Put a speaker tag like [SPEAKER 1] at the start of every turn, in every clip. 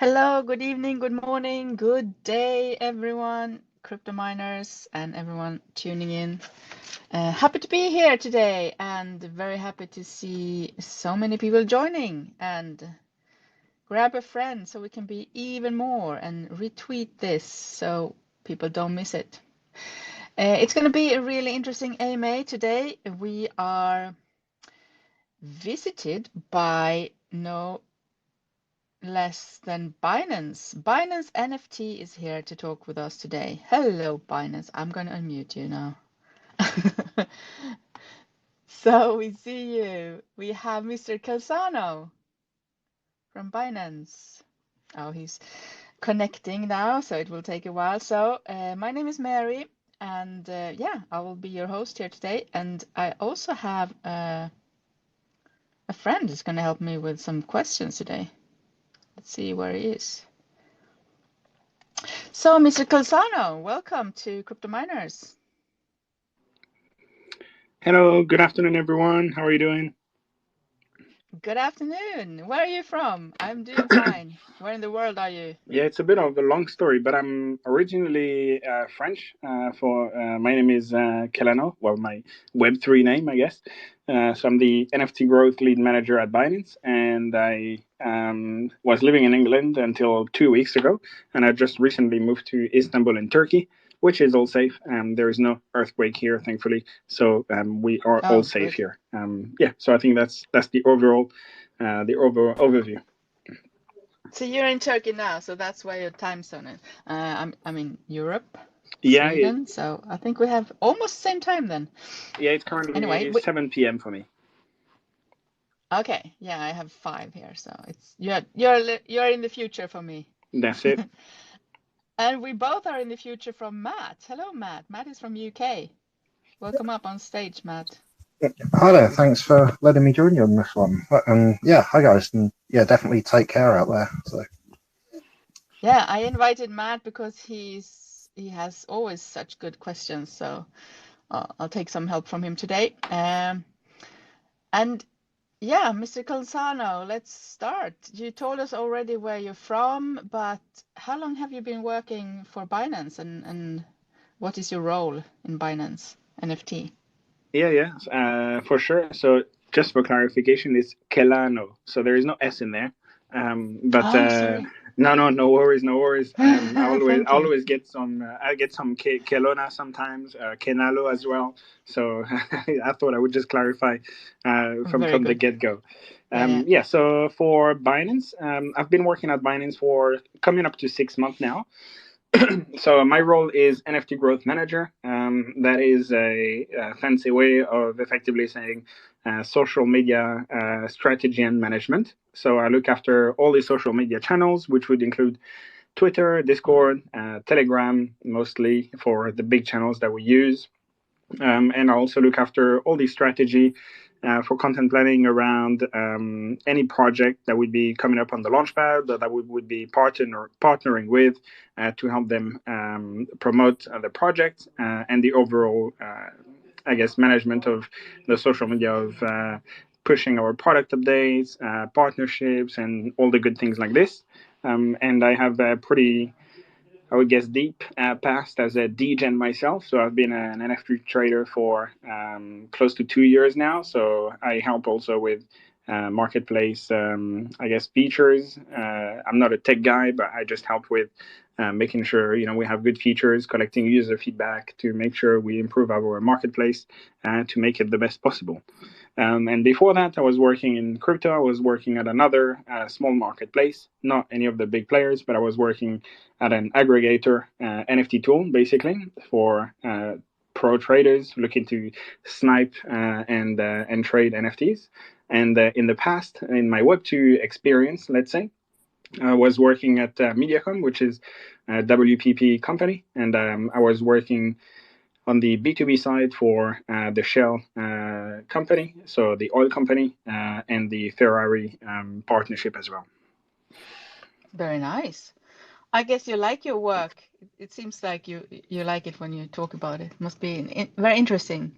[SPEAKER 1] Hello, good evening, good morning, good day, everyone, crypto miners and everyone tuning in. Happy to be here today and very happy to see so many people joining. And grab a friend so we can be even more and retweet this so people don't miss it. It's going to be a really interesting AMA today. We are visited by no less than Binance. Binance NFT is here to talk with us today. Hello, Binance. I'm going to unmute you now. So we see you. We have Mr. Calzano from Binance. Oh, he's connecting now, so it will take a while. So my name is Mary, and yeah, I will be your host here today. And I also have a friend who's going to help me with some questions today. Let's see where he is. So, Mr. Calzano, welcome to Crypto Miners.
[SPEAKER 2] Hello, good afternoon, everyone. How are you doing?
[SPEAKER 1] Good afternoon. Where are you from? I'm doing fine. Where in the world are you?
[SPEAKER 2] Yeah, it's a bit of a long story, but I'm originally French. My name is Kelano. Well, my Web3 name, I guess. So I'm the NFT growth lead manager at Binance, and I was living in England until 2 weeks ago, and I just recently moved to Istanbul in Turkey, which is all safe. There is no earthquake here, thankfully, so we are all
[SPEAKER 1] Oh,
[SPEAKER 2] safe
[SPEAKER 1] good.
[SPEAKER 2] here. Yeah, so I think that's the overall overview.
[SPEAKER 1] So you're in Turkey now, so that's where your time zone is. I'm in Europe,
[SPEAKER 2] Yeah,
[SPEAKER 1] Sweden, so I think we have almost the same time then.
[SPEAKER 2] yeah, it's
[SPEAKER 1] Anyway,
[SPEAKER 2] currently 7 p.m. for me.
[SPEAKER 1] okay, yeah, I have 5 here, so it's you're in the future for me.
[SPEAKER 2] That's it.
[SPEAKER 1] And we both are in the future from Matt. Hello, Matt. Matt is from UK. Welcome up on stage, Matt.
[SPEAKER 3] Hi there, thanks for letting me join you on this one. Yeah, hi guys, and yeah, definitely take care out there. So
[SPEAKER 1] Yeah, I invited Matt because he has always such good questions, so I'll take some help from him today. And yeah, Mr. Calzano, let's start. You told us already where you're from, but how long have you been working for Binance and what is your role in Binance NFT?
[SPEAKER 2] Yeah, for sure. So just for clarification, it's Kelano. So there is no S in there. But
[SPEAKER 1] Oh, sorry.
[SPEAKER 2] no worries, no worries.
[SPEAKER 1] Thank
[SPEAKER 2] I
[SPEAKER 1] you.
[SPEAKER 2] always get some. I get some Kelona sometimes, Kenalo as well. So I thought I would just clarify
[SPEAKER 1] Very
[SPEAKER 2] from the
[SPEAKER 1] good.
[SPEAKER 2] get go.
[SPEAKER 1] Yeah.
[SPEAKER 2] Yeah. So for Binance, I've been working at Binance for coming up to 6 months now. So my role is NFT growth manager. That is a fancy way of effectively saying social media strategy and management. So I look after all the social media channels, which would include Twitter, Discord, Telegram, mostly for the big channels that we use. And I also look after all the strategy for content planning around any project that would be coming up on the launchpad that we would be partnering with to help them promote the project and the overall, I guess, management of the social media of pushing our product updates, partnerships, and all the good things like this. And I have a pretty, I would guess, deep past as a degen myself. So I've been an NFT trader for close to 2 years now. So I help also with marketplace, I guess, features. I'm not a tech guy, but I just help with making sure we have good features, collecting user feedback to make sure we improve our marketplace to make it the best possible. And before that, I was working in crypto. I was working at another small marketplace, not any of the big players, but I was working at an aggregator NFT tool, basically, for pro traders looking to snipe and trade NFTs. And in the past, in my Web2 experience, let's say, I was working at Mediacom, which is a WPP company, and I was working on the B2B side for the Shell company, so the oil company, and the Ferrari partnership as well.
[SPEAKER 1] Very nice. I guess you like your work. It seems like you like it when you talk about it. Must be very interesting.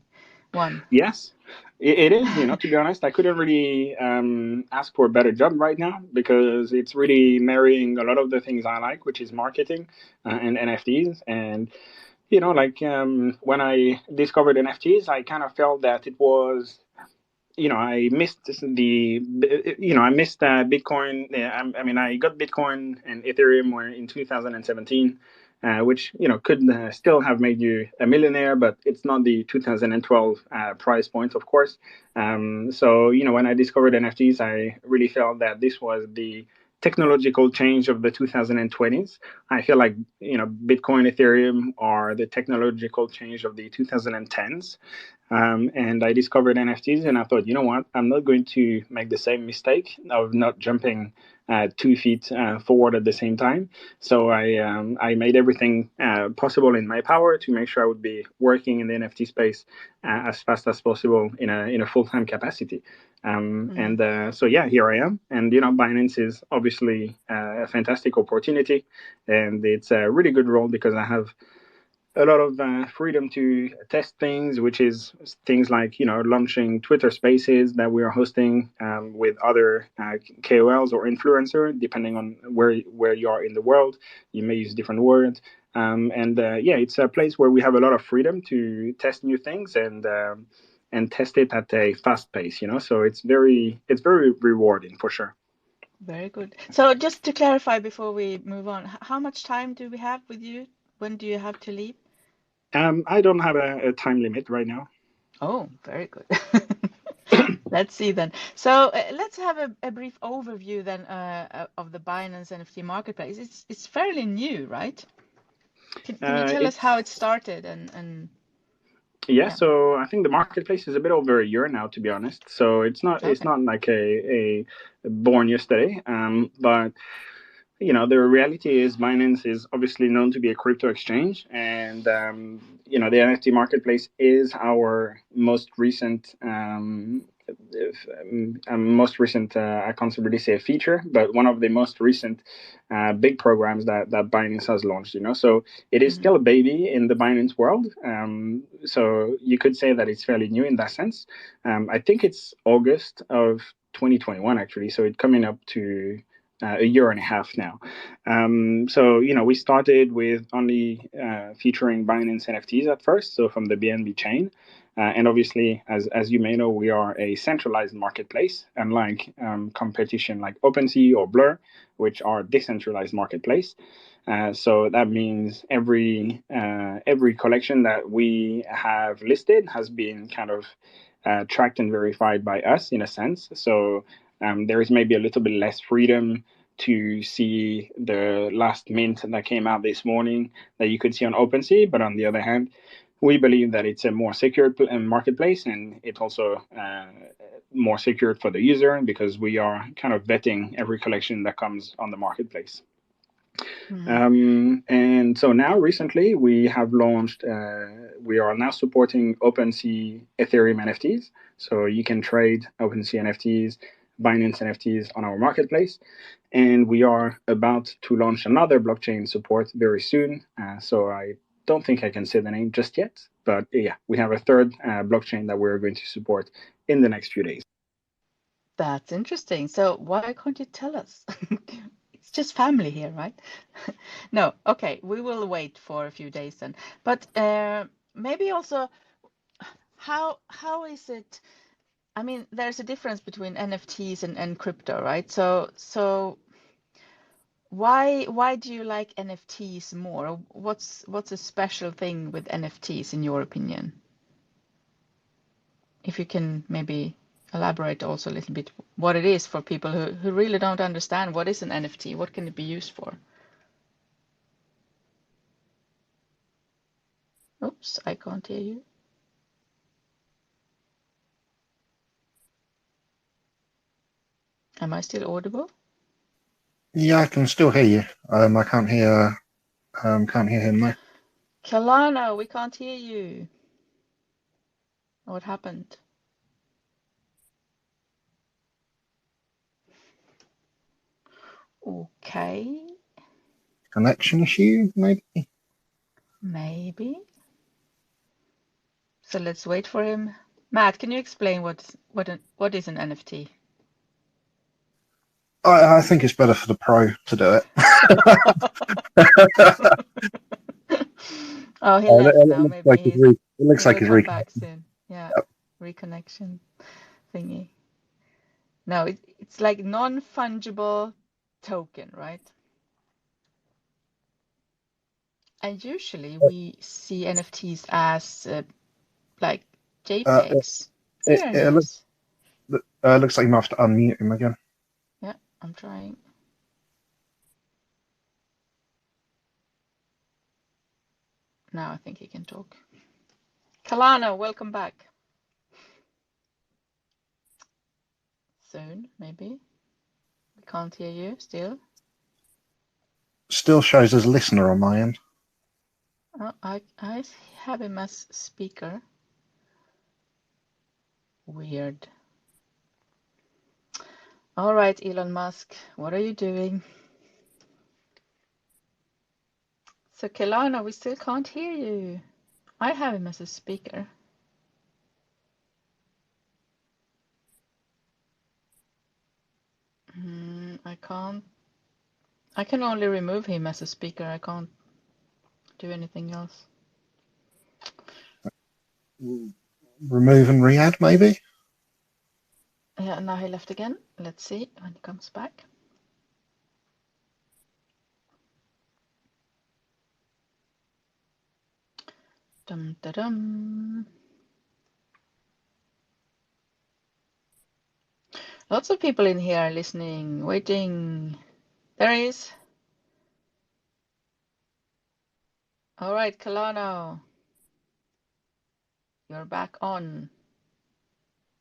[SPEAKER 1] one.
[SPEAKER 2] Yes, it is. To be honest, I couldn't really ask for a better job right now because it's really marrying a lot of the things I like, which is marketing and NFTs. And when I discovered NFTs, I kind of felt that it was I missed I missed Bitcoin. Yeah, I mean, I got Bitcoin and Ethereum were in 2017, which could still have made you a millionaire, but it's not the 2012 price point, of course. So when I discovered NFTs, I really felt that this was the technological change of the 2020s. I feel like Bitcoin, Ethereum are the technological change of the 2010s. And I discovered NFTs, and I thought, you know what? I'm not going to make the same mistake of not jumping 2 feet forward at the same time. So I made everything possible in my power to make sure I would be working in the NFT space as fast as possible in a full-time capacity. So yeah, here I am. And Binance is obviously a fantastic opportunity, and it's a really good role because I have a lot of freedom to test things, which is things like launching Twitter Spaces that we are hosting with other KOLs or influencer, depending on where you are in the world. You may use different words, yeah, it's a place where we have a lot of freedom to test new things and test it at a fast pace. So it's very rewarding for sure.
[SPEAKER 1] Very good. So just to clarify before we move on, how much time do we have with you? When do you have to leave?
[SPEAKER 2] I don't have a time limit right now.
[SPEAKER 1] Oh, very good. Let's see then. So let's have a brief overview then of the Binance NFT Marketplace. It's fairly new, right? Can you tell us how it started and
[SPEAKER 2] yeah, so I think the marketplace is a bit over a year now, to be honest. So it's not like a born yesterday. But the reality is Binance is obviously known to be a crypto exchange, and the NFT marketplace is our most recent. I can't really say a feature, but one of the most recent big programs that Binance has launched. So it is still a baby in the Binance world. So you could say that it's fairly new in that sense. I think it's August of 2021 actually, so it's coming up to a year and a half now. So we started with only featuring Binance NFTs at first, so from the BNB chain. And obviously, as you may know, we are a centralized marketplace, unlike competition like OpenSea or Blur, which are decentralized marketplace. So that means every collection that we have listed has been kind of tracked and verified by us in a sense. So there is maybe a little bit less freedom to see the last mint that came out this morning that you could see on OpenSea. But on the other hand, we believe that it's a more secure marketplace, and it's also more secure for the user because we are kind of vetting every collection that comes on the marketplace. And so now recently we have launched, we are now supporting OpenSea Ethereum NFTs. So you can trade OpenSea NFTs, Binance NFTs on our marketplace. And we are about to launch another blockchain support very soon. So I don't think I can say the name just yet, but yeah, we have a third blockchain that we're going to support in the next few days.
[SPEAKER 1] That's interesting. So why can't you tell us? It's just family here, right? No, okay, we will wait for a few days then. But maybe also, how is it? I mean, there's a difference between NFTs and crypto, right? So why do you like NFTs more? What's a special thing with NFTs in your opinion? If you can maybe elaborate also a little bit what it is for people who really don't understand what is an NFT, what can it be used for? Oops, I can't hear you. Am I still audible?
[SPEAKER 3] Yeah, I can still hear you. I can't hear him though.
[SPEAKER 1] Kalana, we can't hear you. What happened? Okay.
[SPEAKER 3] Connection issue, maybe?
[SPEAKER 1] Maybe. So let's wait for him Matt, can you explain what is an NFT?
[SPEAKER 3] I think it's better for the pro to do it.
[SPEAKER 1] Oh, he left now. Maybe
[SPEAKER 3] It looks like
[SPEAKER 1] he'll
[SPEAKER 3] he's
[SPEAKER 1] come back soon. Yeah,
[SPEAKER 3] Yep.
[SPEAKER 1] reconnection thingy. No, it's like non-fungible token, right? And usually we see NFTs as like JPEGs. There it is.
[SPEAKER 3] looks like you might have to unmute him again.
[SPEAKER 1] Yeah, I'm trying. Now I think he can talk. Kalana, welcome back. Soon, maybe. We can't hear you still.
[SPEAKER 3] Still shows as listener on my end.
[SPEAKER 1] Oh, I have him as speaker. Weird. All right, Elon Musk, what are you doing? So Kelana, we still can't hear you. I have him as a speaker. I can't. I can only remove him as a speaker. I can't do anything else.
[SPEAKER 3] Remove and re-add, maybe?
[SPEAKER 1] Yeah, now he left again. Let's see when he comes back. Dum da dum. Lots of people in here listening, waiting. There he is. All right, Kalano. You're back on.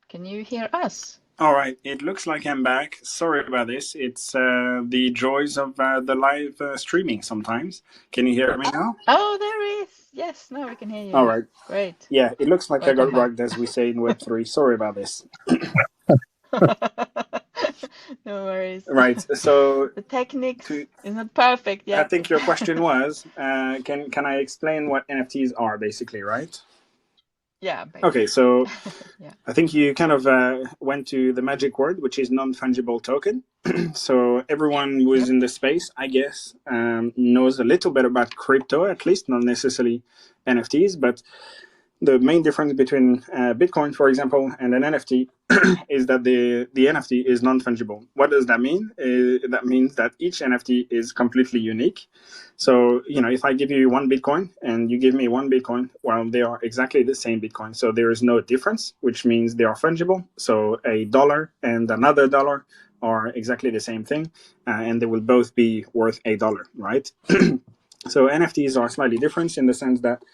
[SPEAKER 1] Can you hear us?
[SPEAKER 2] All right, it looks like I'm back. Sorry about this. It's the joys of the live streaming sometimes. Can you hear me now?
[SPEAKER 1] Oh, there he is. Yes, now we can hear you.
[SPEAKER 2] All right.
[SPEAKER 1] Great.
[SPEAKER 2] Yeah, it looks like
[SPEAKER 1] Welcome
[SPEAKER 2] I got rugged, as we say in Web3. Sorry about this.
[SPEAKER 1] No worries.
[SPEAKER 2] Right, so
[SPEAKER 1] the techniques is not perfect yet.
[SPEAKER 2] I think your question was, can I explain what NFTs are, basically, right?
[SPEAKER 1] Yeah, basically.
[SPEAKER 2] Okay, so
[SPEAKER 1] yeah.
[SPEAKER 2] I think you kind of went to the magic word, which is non-fungible token. So everyone who is in the space, I guess, knows a little bit about crypto, at least, not necessarily NFTs, but the main difference between Bitcoin, for example, and an NFT is that the NFT is non-fungible. What does that mean? That means that each NFT is completely unique. So, if I give you one Bitcoin and you give me one Bitcoin, well, they are exactly the same Bitcoin. So there is no difference, which means they are fungible. So a dollar and another dollar are exactly the same thing, and they will both be worth $1, right? So NFTs are slightly different in the sense that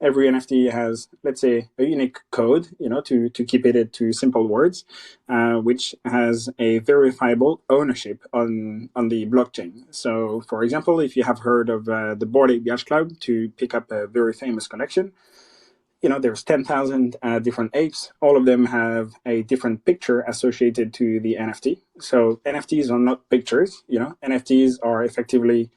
[SPEAKER 2] every NFT has, let's say, a unique code, to keep it to simple words, which has a verifiable ownership on the blockchain. So, for example, if you have heard of the Bored Ape Yacht Club, to pick up a very famous collection, there's 10,000 different apes. All of them have a different picture associated to the NFT. So NFTs are not pictures. NFTs are effectively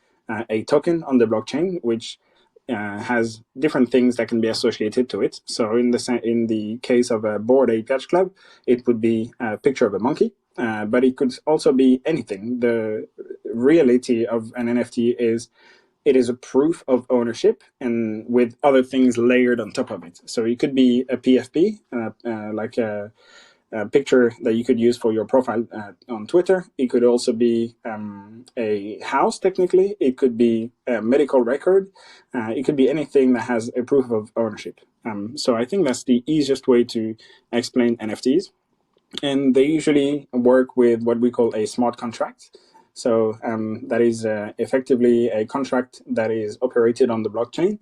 [SPEAKER 2] a token on the blockchain, which has different things that can be associated to it. So in the case of a Bored Ape Yacht Club, it would be a picture of a monkey, but it could also be anything. The reality of an NFT is it is a proof of ownership and with other things layered on top of it. So it could be a PFP, like a picture that you could use for your profile on Twitter. It could also be a house, technically. It could be a medical record. It could be anything that has a proof of ownership. So I think that's the easiest way to explain NFTs. And they usually work with what we call a smart contract. So that is effectively a contract that is operated on the blockchain,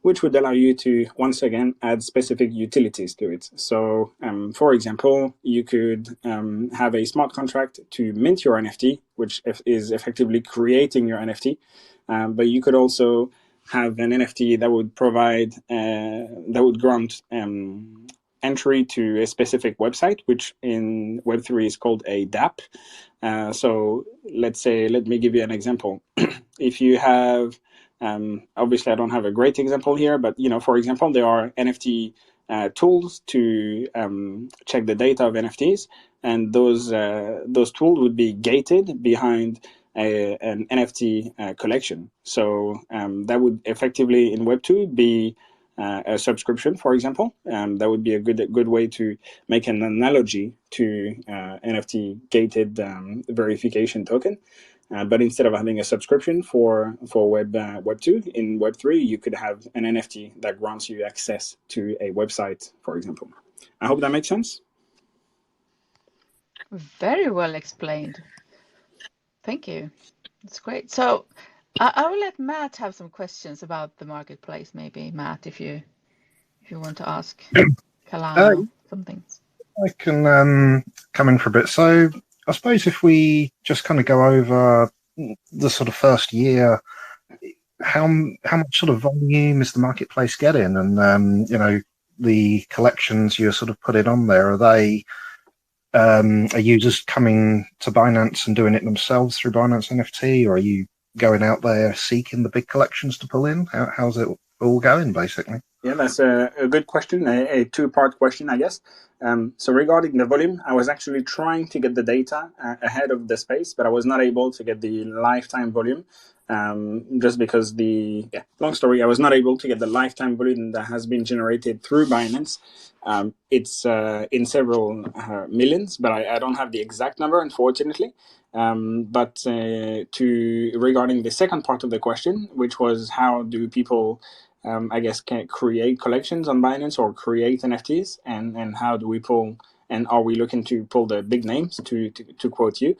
[SPEAKER 2] which would allow you to, once again, add specific utilities to it. So, for example, you could have a smart contract to mint your NFT, which is effectively creating your NFT. But you could also have an NFT that would provide, that would grant entry to a specific website, which in Web3 is called a DApp. So let me give you an example. If you have, obviously I don't have a great example here, but for example, there are NFT tools to check the data of NFTs, and those tools would be gated behind an NFT collection. So that would effectively in Web2 be a subscription, for example. That would be a good way to make an analogy to NFT gated verification token. But instead of having a subscription for Web2, in Web3, you could have an NFT that grants you access to a website, for example. I hope that makes sense.
[SPEAKER 1] Very well explained. Thank you. That's great. So I will let Matt have some questions about the marketplace. Maybe Matt, if you want to ask Kalano some things.
[SPEAKER 3] I can come in for a bit. So I suppose if we just kind of go over the sort of first year, how much sort of volume is the marketplace getting, and you know, the collections you're sort of putting on there, are users coming to Binance and doing it themselves through Binance NFT, or are you going out there seeking the big collections to pull in? How's it all going, basically?
[SPEAKER 2] Yeah, that's a good question, a two-part question, I guess. So regarding the volume, I was actually trying to get the data ahead of the space, but I was not able to get the lifetime volume, just because long story, I was not able to get the lifetime volume that has been generated through Binance. It's in several millions, but I don't have the exact number, unfortunately. But regarding the second part of the question, which was how do people I guess can create collections on Binance or create NFTs, and how do we pull, and are we looking to pull the big names to quote you?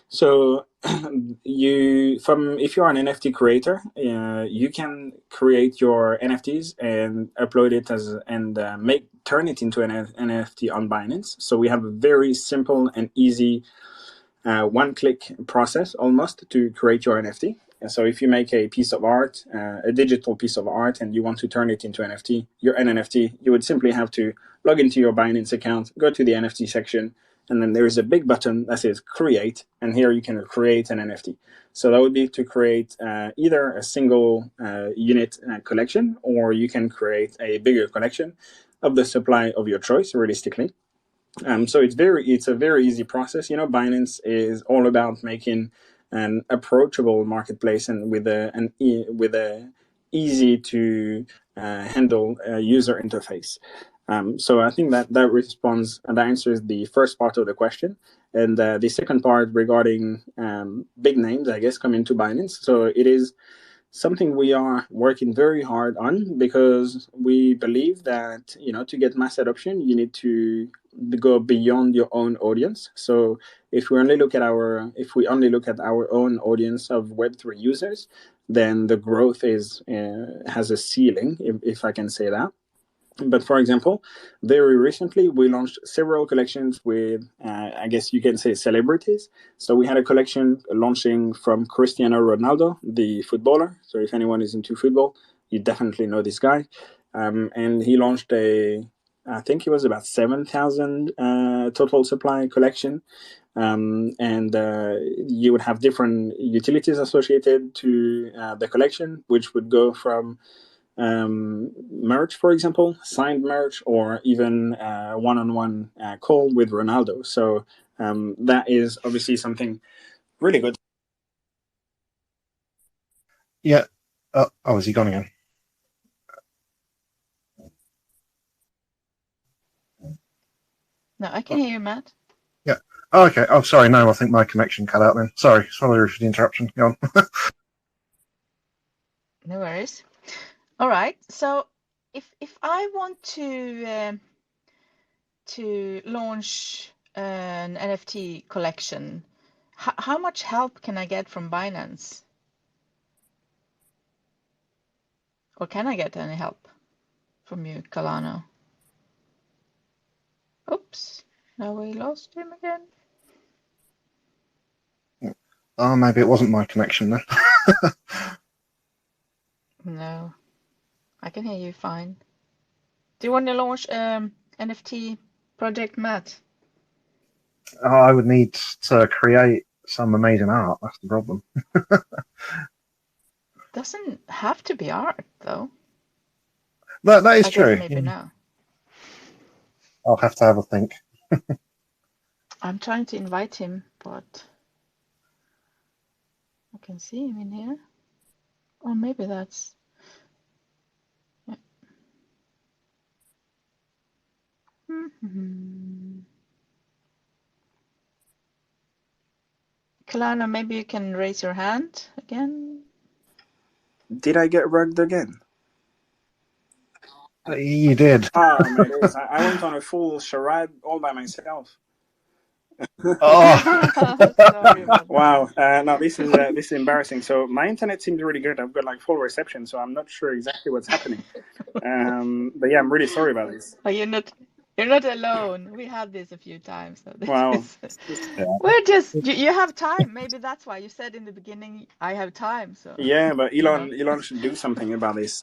[SPEAKER 2] So if you're an NFT creator, you can create your NFTs and upload it turn it into an NFT on Binance. So we have a very simple and easy one-click process almost to create your NFT. So if you make a piece of art, a digital piece of art, and you want to turn it into an NFT, you would simply have to log into your Binance account, go to the NFT section, and then there is a big button that says create, and here you can create an NFT. So that would be to create either a single unit collection, or you can create a bigger collection of the supply of your choice, realistically. So it's a very easy process. You know, Binance is all about making an approachable marketplace and with a easy to handle user interface. So I think that answers the first part of the question, and the second part regarding big names, I guess, coming to Binance. So it is something we are working very hard on, because we believe that, you know, to get mass adoption, you need to go beyond your own audience. So if we only look at our own audience of Web3 users, then the growth has a ceiling, if I can say that. But for example, very recently we launched several collections with, I guess you can say, celebrities. So we had a collection launching from Cristiano Ronaldo, the footballer. So if anyone is into football, you definitely know this guy. And he launched I think it was about 7,000 total supply collection. And you would have different utilities associated to the collection, which would go from merch, for example, signed merch, or even one-on-one call with Ronaldo. So that is obviously something really good.
[SPEAKER 3] Yeah. Oh, is he gone again?
[SPEAKER 1] No, I can hear you, Matt.
[SPEAKER 3] Yeah. Oh, okay. Oh, sorry. No, I think my connection cut out then. Sorry for the interruption. Go on.
[SPEAKER 1] No worries. All right. So if I want to launch an NFT collection, how much help can I get from Binance? Or can I get any help from you, Kalano? Oops, now we lost him again.
[SPEAKER 3] Oh, maybe it wasn't my connection then.
[SPEAKER 1] No, I can hear you fine. Do you want to launch NFT project, Matt?
[SPEAKER 3] I would need to create some amazing art. That's the problem.
[SPEAKER 1] Doesn't have to be art, though.
[SPEAKER 3] That is
[SPEAKER 1] I
[SPEAKER 3] true.
[SPEAKER 1] guess maybe now.
[SPEAKER 3] I'll have to have a think.
[SPEAKER 1] I'm trying to invite him, but I can see him in here. Or maybe that's... Yeah. Kalana, maybe you can raise your hand again.
[SPEAKER 2] Did I get rugged again?
[SPEAKER 3] You did.
[SPEAKER 2] Oh my days! I went on a full charade all by myself.
[SPEAKER 3] Oh,
[SPEAKER 1] Sorry about
[SPEAKER 2] Wow.
[SPEAKER 1] that.
[SPEAKER 2] No, this is embarrassing. So my internet seems really good. I've got like full reception, so I'm not sure exactly what's happening. But yeah, I'm really sorry about this.
[SPEAKER 1] Oh, you're not alone. We had this a few times. So this
[SPEAKER 2] Wow.
[SPEAKER 1] is we're just you have time. Maybe that's why you said in the beginning I have time. So
[SPEAKER 2] Yeah, but
[SPEAKER 1] you know.
[SPEAKER 2] Elon should do something about this.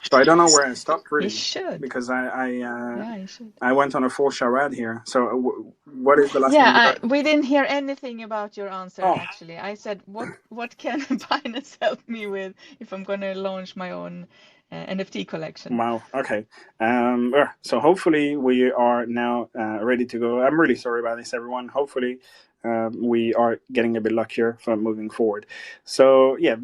[SPEAKER 2] So I don't know where I stopped
[SPEAKER 1] He
[SPEAKER 2] really
[SPEAKER 1] should.
[SPEAKER 2] because
[SPEAKER 1] Yeah, he should.
[SPEAKER 2] I went on a full charade here. So what is the last thing you
[SPEAKER 1] Yeah,
[SPEAKER 2] heard?
[SPEAKER 1] we didn't hear anything about your answer
[SPEAKER 2] Oh,
[SPEAKER 1] actually. I said, what can Binance help me with if I'm going to launch my own NFT collection?
[SPEAKER 2] wow. Okay. So hopefully we are now ready to go. I'm really sorry about this, everyone. Hopefully we are getting a bit luckier for moving forward. So yeah,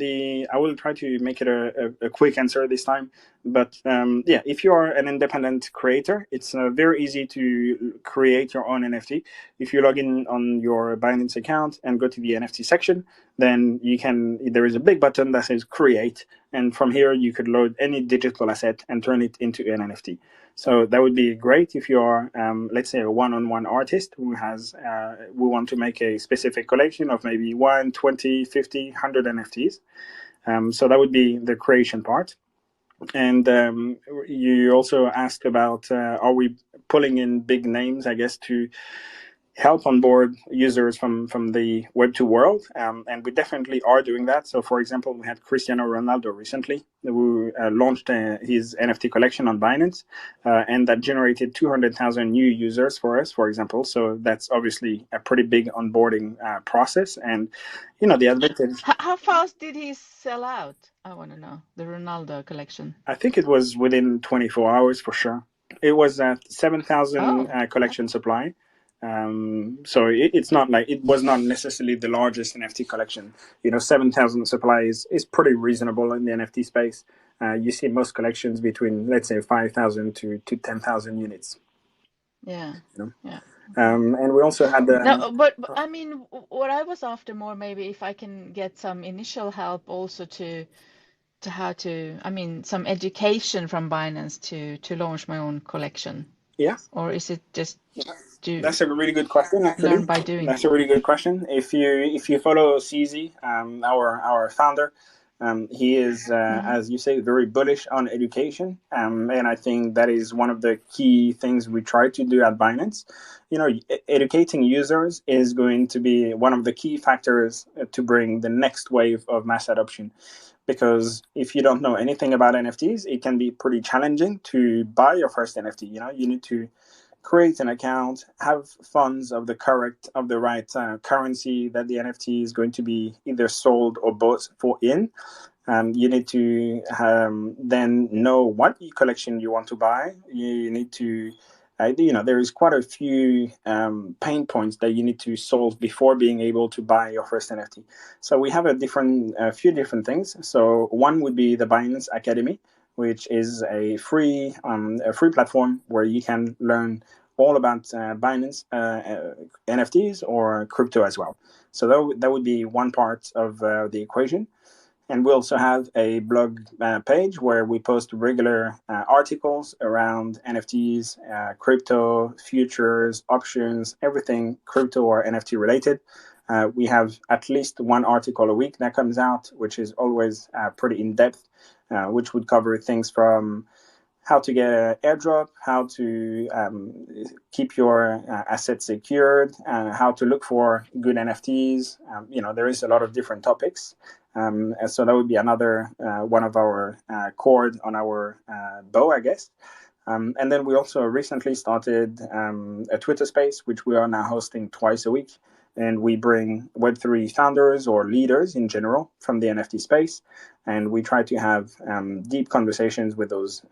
[SPEAKER 2] I will try to make it a quick answer this time. But yeah, if you are an independent creator, it's very easy to create your own NFT. If you log in on your Binance account and go to the NFT section, then there is a big button that says create, and from here you could load any digital asset and turn it into an NFT. So that would be great if you are, let's say, a one-on-one artist who want to make a specific collection of maybe 1, 20, 50, 100 NFTs. So that would be the creation part. And you also asked about are we pulling in big names, I guess, to help onboard users from the Web2 world, and we definitely are doing that. So, for example, we had Cristiano Ronaldo recently, who launched his NFT collection on Binance, and that generated 200,000 new users for us, for example. So that's obviously a pretty big onboarding process, and the advantage.
[SPEAKER 1] How fast did he sell out? I want to know the Ronaldo collection.
[SPEAKER 2] I think it was within 24 hours for sure. It was at 7,000 collection supply. So it's not like it was not necessarily the largest NFT collection. 7,000 supply is pretty reasonable in the NFT space. You see most collections between, let's say, 5,000 to 10,000 units.
[SPEAKER 1] Yeah. Yeah.
[SPEAKER 2] And we also had
[SPEAKER 1] no, but I mean, what I was after more maybe if I can get some initial help also to how to, I mean, some education from Binance to launch my own collection.
[SPEAKER 2] Yeah.
[SPEAKER 1] Or is it just
[SPEAKER 2] That's a really good question, actually.
[SPEAKER 1] Learn by doing?
[SPEAKER 2] That's a really good question. If you follow CZ, our founder, he is, as you say, very bullish on education, and I think that is one of the key things we try to do at Binance. Educating users is going to be one of the key factors to bring the next wave of mass adoption. Because if you don't know anything about NFTs, it can be pretty challenging to buy your first NFT. You need to create an account, have funds of the right currency that the NFT is going to be either sold or bought for in. You need to then know what collection you want to buy. You need to, there is quite a few pain points that you need to solve before being able to buy your first NFT. So we have a few different things. So one would be the Binance Academy, which is a free platform where you can learn all about Binance NFTs or crypto as well. So that would be one part of the equation. And we also have a blog page where we post regular articles around NFTs, crypto, futures, options, everything crypto or NFT related. We have at least one article a week that comes out, which is always pretty in-depth, which would cover things from how to get an airdrop, how to keep your assets secured, how to look for good NFTs. There is a lot of different topics. So that would be another one of our cord on our bow, I guess. And then we also recently started a Twitter space, which we are now hosting twice a week. and we bring Web3 founders or leaders in general from the NFT space, and we try to have deep conversations with those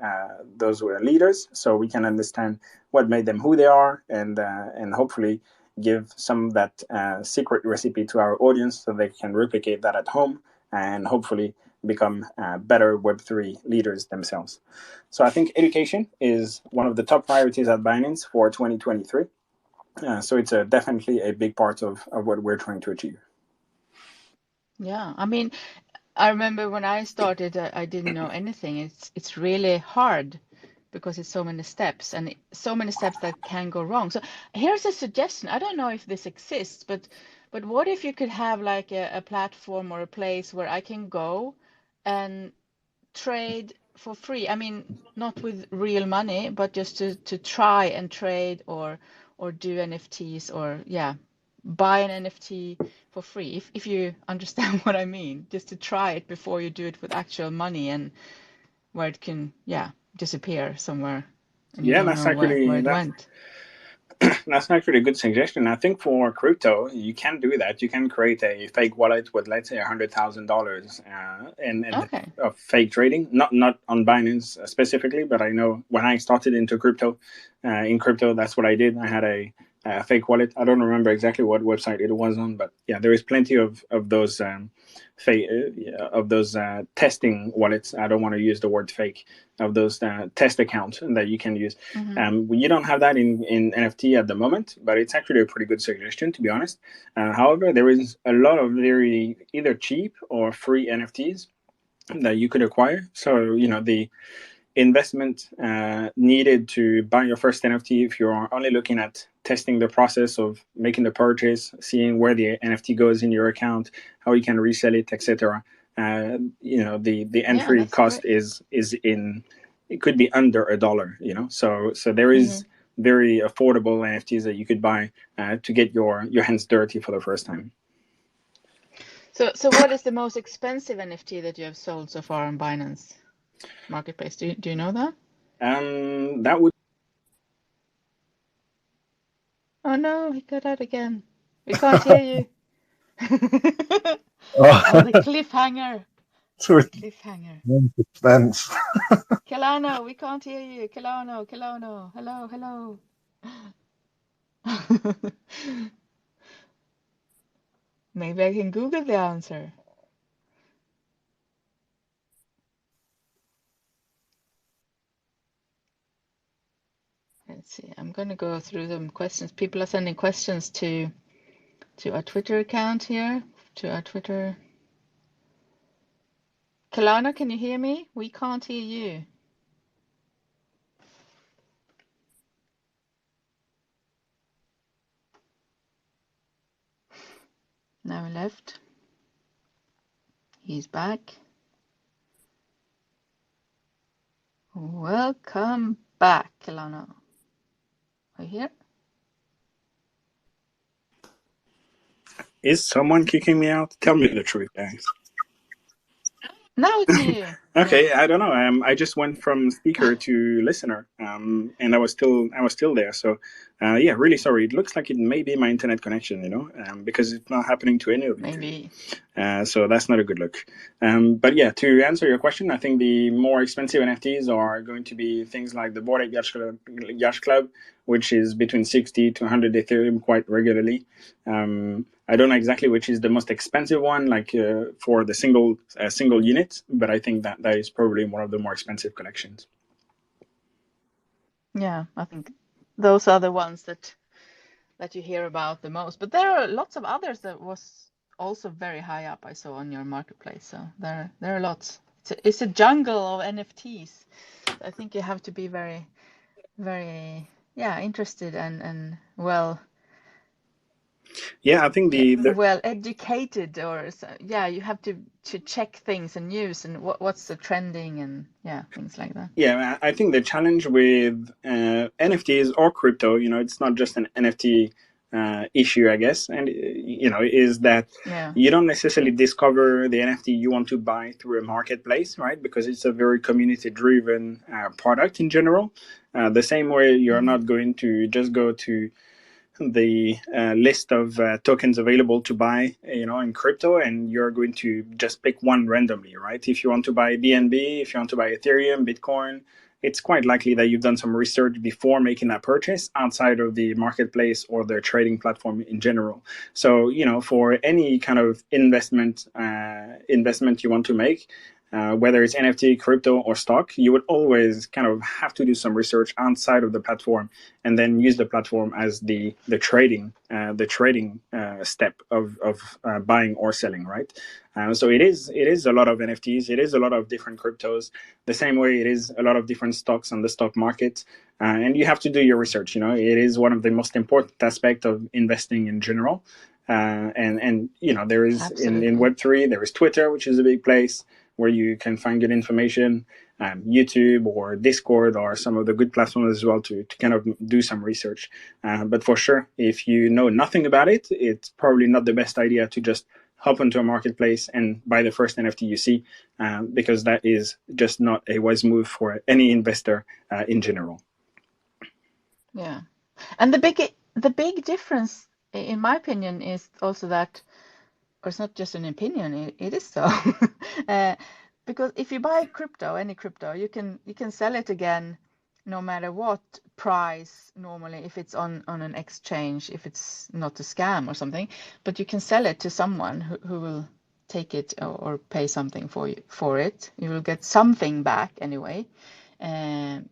[SPEAKER 2] leaders, so we can understand what made them who they are, and hopefully give some of that secret recipe to our audience so they can replicate that at home and hopefully become better Web3 leaders themselves. So I think education is one of the top priorities at Binance for 2023. So it's definitely a big part of what we're trying to achieve.
[SPEAKER 1] Yeah, I mean, I remember when I started, I didn't know anything. It's really hard because it's so many steps and so many steps that can go wrong. So here's a suggestion. I don't know if this exists, but what if you could have like a platform or a place where I can go and trade for free? I mean, not with real money, but just to try and trade or do NFTs or yeah, buy an NFT for free. If you understand what I mean, just to try it before you do it with actual money and where it can disappear somewhere and you
[SPEAKER 2] Yeah,
[SPEAKER 1] don't know where it went.
[SPEAKER 2] That's actually a good suggestion. I think for crypto, you can do that. You can create a fake wallet with, let's say, $100,000 and
[SPEAKER 1] Okay.
[SPEAKER 2] of fake trading. Not on Binance specifically, but I know when I started into crypto, that's what I did. I had a fake wallet. I don't remember exactly what website it was on, but yeah, there is plenty of those testing wallets. I don't want to use the word fake, of those test accounts that you can use. You don't have that in NFT at the moment, but it's actually a pretty good suggestion, to be honest. However, there is a lot of very either cheap or free NFTs that you could acquire. So, the investment needed to buy your first NFT, if you're only looking at testing the process of making the purchase, seeing where the NFT goes in your account, how you can resell it, etc. The entry cost is in, it could be under $1. So there is very affordable NFTs that you could buy to get your hands dirty for the first time.
[SPEAKER 1] So what is the most expensive NFT that you have sold so far on Binance Marketplace? Do you know that?
[SPEAKER 2] That would.
[SPEAKER 1] Oh no, he got out again. We can't hear you. The cliffhanger.
[SPEAKER 3] Sorry.
[SPEAKER 1] Cliffhanger.
[SPEAKER 3] Suspense.
[SPEAKER 1] Kelano, we can't hear you. Kelano. Hello. Maybe I can Google the answer. Let's see. I'm going to go through some questions. People are sending questions to our Twitter account here, to our Twitter. Kelano, can you hear me? We can't hear you. Now he left. He's back. Welcome back, Kelano. Are you here?
[SPEAKER 2] Is someone kicking me out? Tell me the truth, guys.
[SPEAKER 1] Now it's you.
[SPEAKER 2] Okay, I don't know. I just went from speaker to listener, and I was still there. So, yeah, really sorry. It looks like it may be my internet connection, because it's not happening to any of you.
[SPEAKER 1] Maybe.
[SPEAKER 2] So that's not a good look. But yeah, to answer your question, I think the more expensive NFTs are going to be things like the Bored Ape Yacht Club, which is between 60 to 100 Ethereum quite regularly. I don't know exactly which is the most expensive one, like for the single unit, but I think that is probably one of the more expensive collections.
[SPEAKER 1] Yeah, I think those are the ones that you hear about the most. But there are lots of others that was also very high up, I saw on your marketplace. So there are lots. It's a jungle of NFTs. I think you have to be very, very interested and well.
[SPEAKER 2] Yeah, I think
[SPEAKER 1] well educated, or you have to check things and news and what's the trending and things like that.
[SPEAKER 2] Yeah, I think the challenge with NFTs or crypto, it's not just an NFT issue, I guess, and is that you don't necessarily discover the NFT you want to buy through a marketplace, right? Because it's a very community-driven product in general. The same way you're not going to just go to the list of tokens available to buy, in crypto, and you're going to just pick one randomly, right? If you want to buy BNB, if you want to buy Ethereum, Bitcoin, it's quite likely that you've done some research before making that purchase outside of the marketplace or the trading platform in general. So, for any kind of investment you want to make, whether it's NFT, crypto, or stock, you would always kind of have to do some research outside of the platform, and then use the platform as the trading step of buying or selling, right? So it is a lot of NFTs. It is a lot of different cryptos. The same way it is a lot of different stocks on the stock market, and you have to do your research. It is one of the most important aspects of investing in general. And there is in Web3, there is Twitter, which is a big place where you can find good information, YouTube or Discord or some of the good platforms as well to kind of do some research. But for sure, if you know nothing about it, it's probably not the best idea to just hop onto a marketplace and buy the first NFT you see, because that is just not a wise move for any investor in general.
[SPEAKER 1] Yeah, and the big difference, in my opinion, is also that, or it's not just an opinion, it is so. Because if you buy any crypto, you can sell it again no matter what price normally, if it's on an exchange, if it's not a scam or something, but you can sell it to someone who will take it or pay something for it. You will get something back anyway. And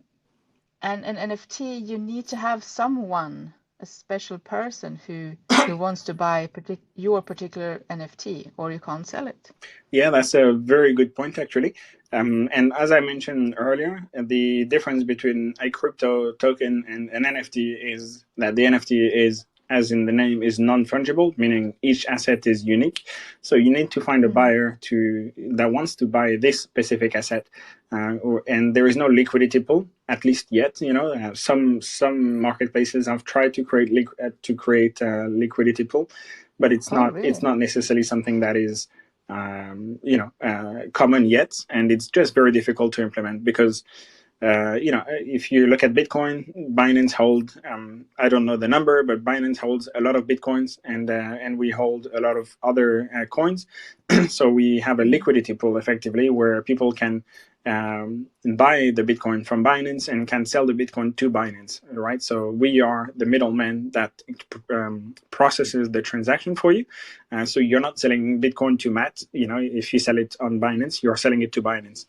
[SPEAKER 1] an NFT, you need to have someone, a special person who wants to buy your particular NFT, or you can't sell it.
[SPEAKER 2] Yeah, that's a very good point, actually. And as I mentioned earlier, the difference between a crypto token and an NFT is that the NFT is, as in the name, is non-fungible, meaning each asset is unique. So you need to find a buyer that wants to buy this specific asset, and there is no liquidity pool, at least yet. Some marketplaces have tried to create a liquidity pool, but it's not necessarily something that is common yet, and it's just very difficult to implement because if you look at Bitcoin, Binance hold, I don't know the number, but Binance holds a lot of Bitcoins, and we hold a lot of other coins. So we have a liquidity pool effectively where people can buy the Bitcoin from Binance and can sell the Bitcoin to Binance, right? So we are the middleman that processes the transaction for you. So you're not selling Bitcoin to Matt. If you sell it on Binance, you're selling it to Binance.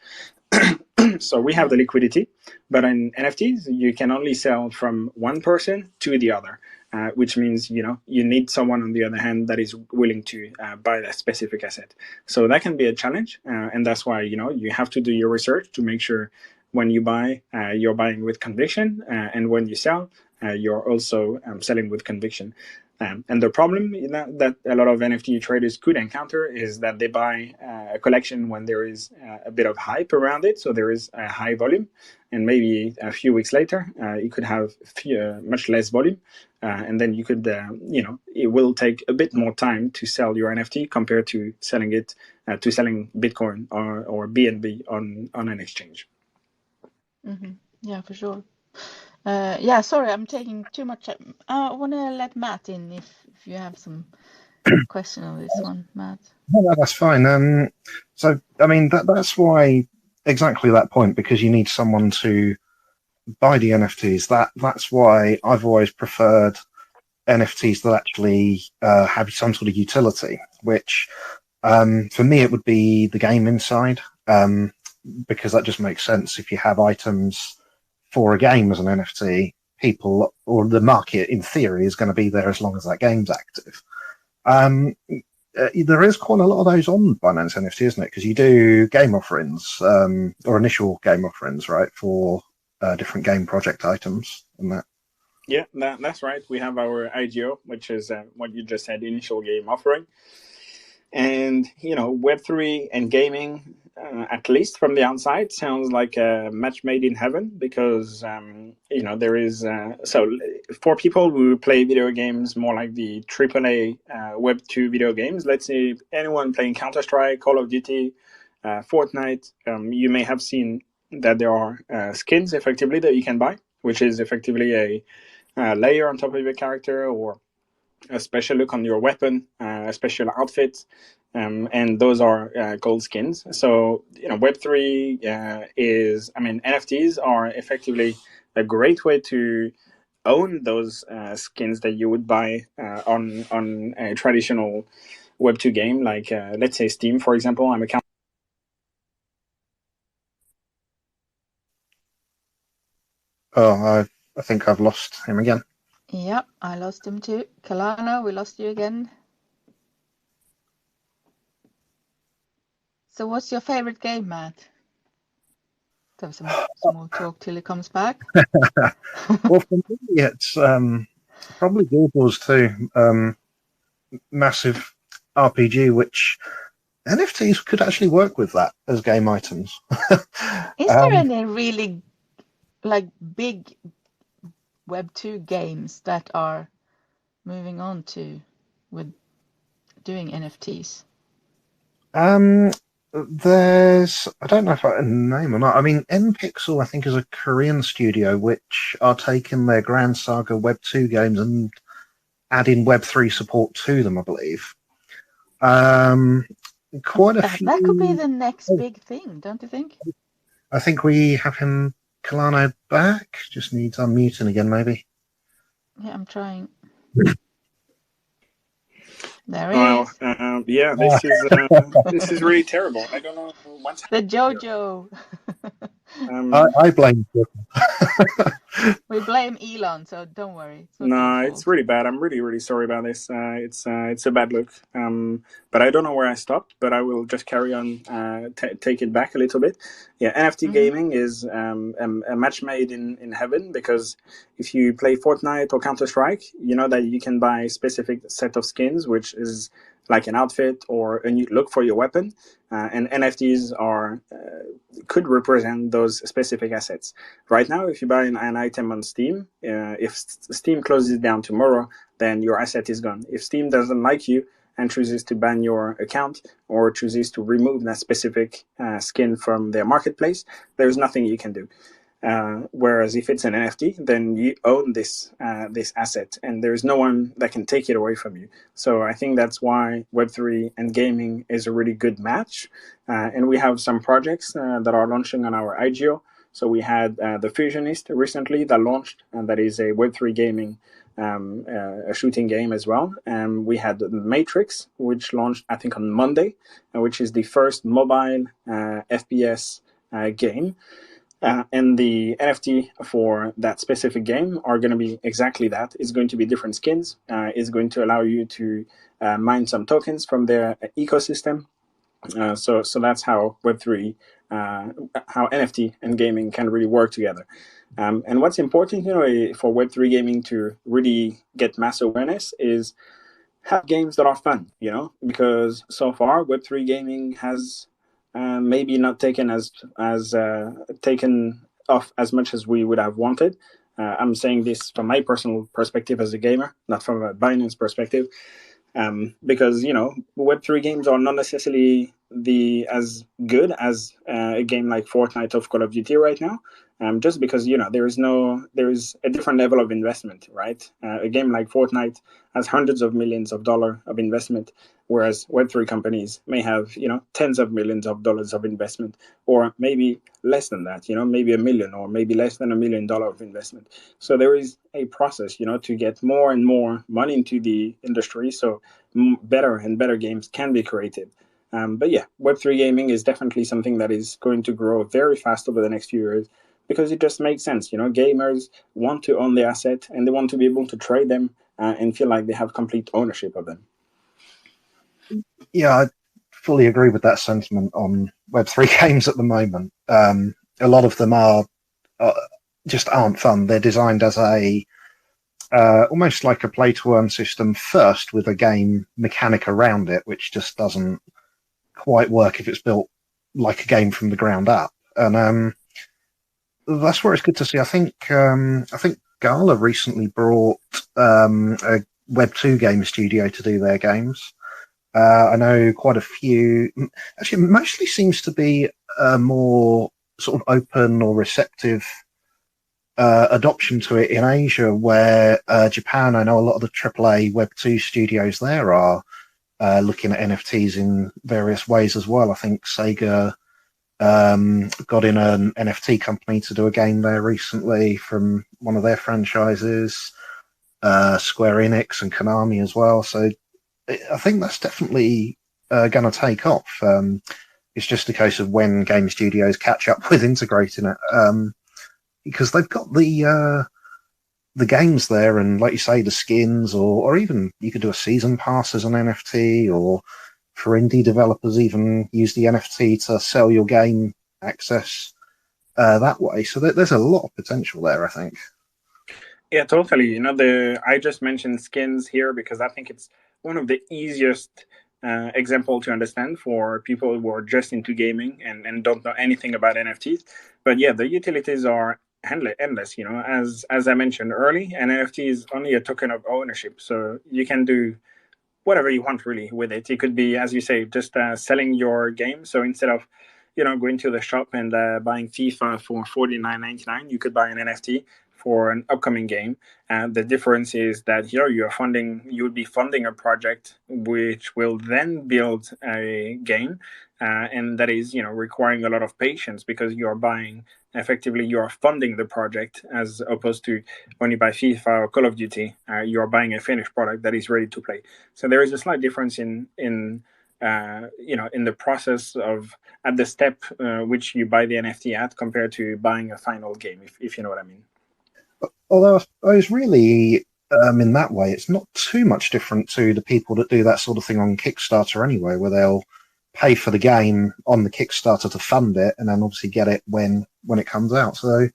[SPEAKER 2] So we have the liquidity, but in NFTs, you can only sell from one person to the other, which means, you need someone on the other hand that is willing to buy that specific asset. So that can be a challenge. And that's why, you have to do your research to make sure when you buy, you're buying with conviction. And when you sell, you're also selling with conviction. And the problem that a lot of NFT traders could encounter is that they buy a collection when there is a bit of hype around it. So there is a high volume, and maybe a few weeks later, you could have much less volume. And then you could, it will take a bit more time to sell your NFT compared to selling Bitcoin or BNB on an exchange.
[SPEAKER 1] Mm-hmm. Yeah, for sure. Sorry, I'm taking too much time. I want to let Matt in if you have some question on this one, Matt.
[SPEAKER 3] No, that's fine. So, I mean, that's why exactly that point, because you need someone to buy the NFTs. That's why I've always preferred NFTs that actually have some sort of utility, which for me, it would be the game inside, because that just makes sense. If you have items for a game as an NFT, people or the market in theory is going to be there as long as that game's active. There is quite a lot of those on Binance NFT, isn't it? Because you do game offerings or initial game offerings, right, for different game project items and that.
[SPEAKER 2] Yeah, that's right. We have our IGO, which is what you just said, initial game offering. And, Web3 and gaming, at least from the outside, sounds like a match made in heaven because, there is... so for people who play video games more like the AAA Web2 video games, let's say anyone playing Counter-Strike, Call of Duty, Fortnite, you may have seen that there are skins effectively that you can buy, which is effectively layer on top of your character, or a special look on your weapon, a special outfit, and those are gold skins. So Web3 NFTs are effectively a great way to own those skins that you would buy on a traditional Web2 game, like let's say Steam, for example. I'm a
[SPEAKER 3] I think I've lost him again.
[SPEAKER 1] Yep, I lost him too. Kalana, we lost you again. So what's your favorite game, Matt? Have some small talk till he comes back.
[SPEAKER 3] Well, for me, it's probably Guild Wars 2. Massive RPG, which NFTs could actually work with that as game items.
[SPEAKER 1] Is there any really big Web2 games that are moving on to with doing NFTs?
[SPEAKER 3] There's, I don't know if I name or not. I mean, NPixel, I think, is a Korean studio which are taking their Grand Saga Web 2 games and adding Web 3 support to them, I believe. Quite a few.
[SPEAKER 1] That could be the next big thing, don't you think?
[SPEAKER 3] I think we have him, Kalano, back. Just needs unmuting again, maybe.
[SPEAKER 1] Yeah, I'm trying. There he is.
[SPEAKER 2] Yeah, this is really terrible. I don't know what's
[SPEAKER 1] the JoJo.
[SPEAKER 3] I blame you.
[SPEAKER 1] We blame Elon, so don't worry.
[SPEAKER 2] It's really bad. I'm really, really sorry about this. It's a bad look. But I don't know where I stopped. But I will just carry on. Take it back a little bit. Yeah, NFT gaming is a match made in heaven, because if you play Fortnite or Counter-Strike, you know that you can buy a specific set of skins, which is like an outfit or a new look for your weapon, and NFTs could represent those specific assets. Right now, if you buy an item on Steam, if Steam closes down tomorrow, then your asset is gone. If Steam doesn't like you and chooses to ban your account or chooses to remove that specific skin from their marketplace, there's nothing you can do. Whereas if it's an NFT, then you own this asset, and there's no one that can take it away from you. So I think that's why Web3 and gaming is a really good match. And we have some projects that are launching on our IGO. So we had the Fusionist recently that launched, and that is a Web3 gaming, a shooting game as well. And we had Matrix, which launched, I think, on Monday, which is the first mobile FPS game. And the NFT for that specific game are going to be exactly that. It's going to be different skins. It's going to allow you to mine some tokens from their ecosystem. So that's how Web3, how NFT and gaming can really work together. And what's important, for Web3 gaming to really get mass awareness is have games that are fun, because so far Web3 gaming has maybe not taken taken off as much as we would have wanted. I'm saying this from my personal perspective as a gamer, not from a Binance perspective, because Web3 games are not necessarily as good as a game like Fortnite or Call of Duty right now. Just because there is a different level of investment, right? A game like Fortnite has hundreds of millions of dollars of investment, whereas Web3 companies may have tens of millions of dollars of investment, or maybe less than that, maybe $1 million or maybe less than $1 million of investment. So there is a process, to get more and more money into the industry, so better and better games can be created. But yeah, Web3 gaming is definitely something that is going to grow very fast over the next few years, because it just makes sense. Gamers want to own the asset, and they want to be able to trade them and feel like they have complete ownership of them.
[SPEAKER 3] Yeah, I fully agree with that sentiment on Web3 games at the moment. A lot of them are just aren't fun. They're designed as a almost like a play-to-earn system first, with a game mechanic around it, which just doesn't quite work if it's built like a game from the ground up. And that's where it's good to see. I think Gala recently brought a Web2 game studio to do their games. I know quite a few. Actually, mostly seems to be a more sort of open or receptive adoption to it in Asia, where Japan, I know a lot of the AAA Web2 studios there are looking at NFTs in various ways as well. I think Sega got in an NFT company to do a game there recently from one of their franchises, Square Enix and Konami as well. So I think that's definitely going to take off. It's just a case of when game studios catch up with integrating it, because they've got the games there, and like you say, the skins, or even you could do a season pass as an NFT, or for indie developers, even use the NFT to sell your game access that way. So there's a lot of potential there, I think.
[SPEAKER 2] Yeah, totally. You know, I just mentioned skins here because I think it's one of the easiest example to understand for people who are just into gaming and don't know anything about NFTs. But yeah, the utilities are endless. You know, as I mentioned early, an NFT is only a token of ownership, so you can do whatever you want really with it. It could be, as you say, just selling your game. So instead of going to the shop and buying FIFA for $49.99, you could buy an NFT for an upcoming game. And the difference is that here you would be funding a project which will then build a game, and that is requiring a lot of patience because you're buying. Effectively, you're funding the project as opposed to when you buy FIFA or Call of Duty, you're buying a finished product that is ready to play. So there is a slight difference in the process of at the step which you buy the NFT at compared to buying a final game, if you know what I mean.
[SPEAKER 3] Although I suppose really, in that way, it's not too much different to the people that do that sort of thing on Kickstarter anyway, where they'll pay for the game on the Kickstarter to fund it, and then obviously get it when it comes out. So,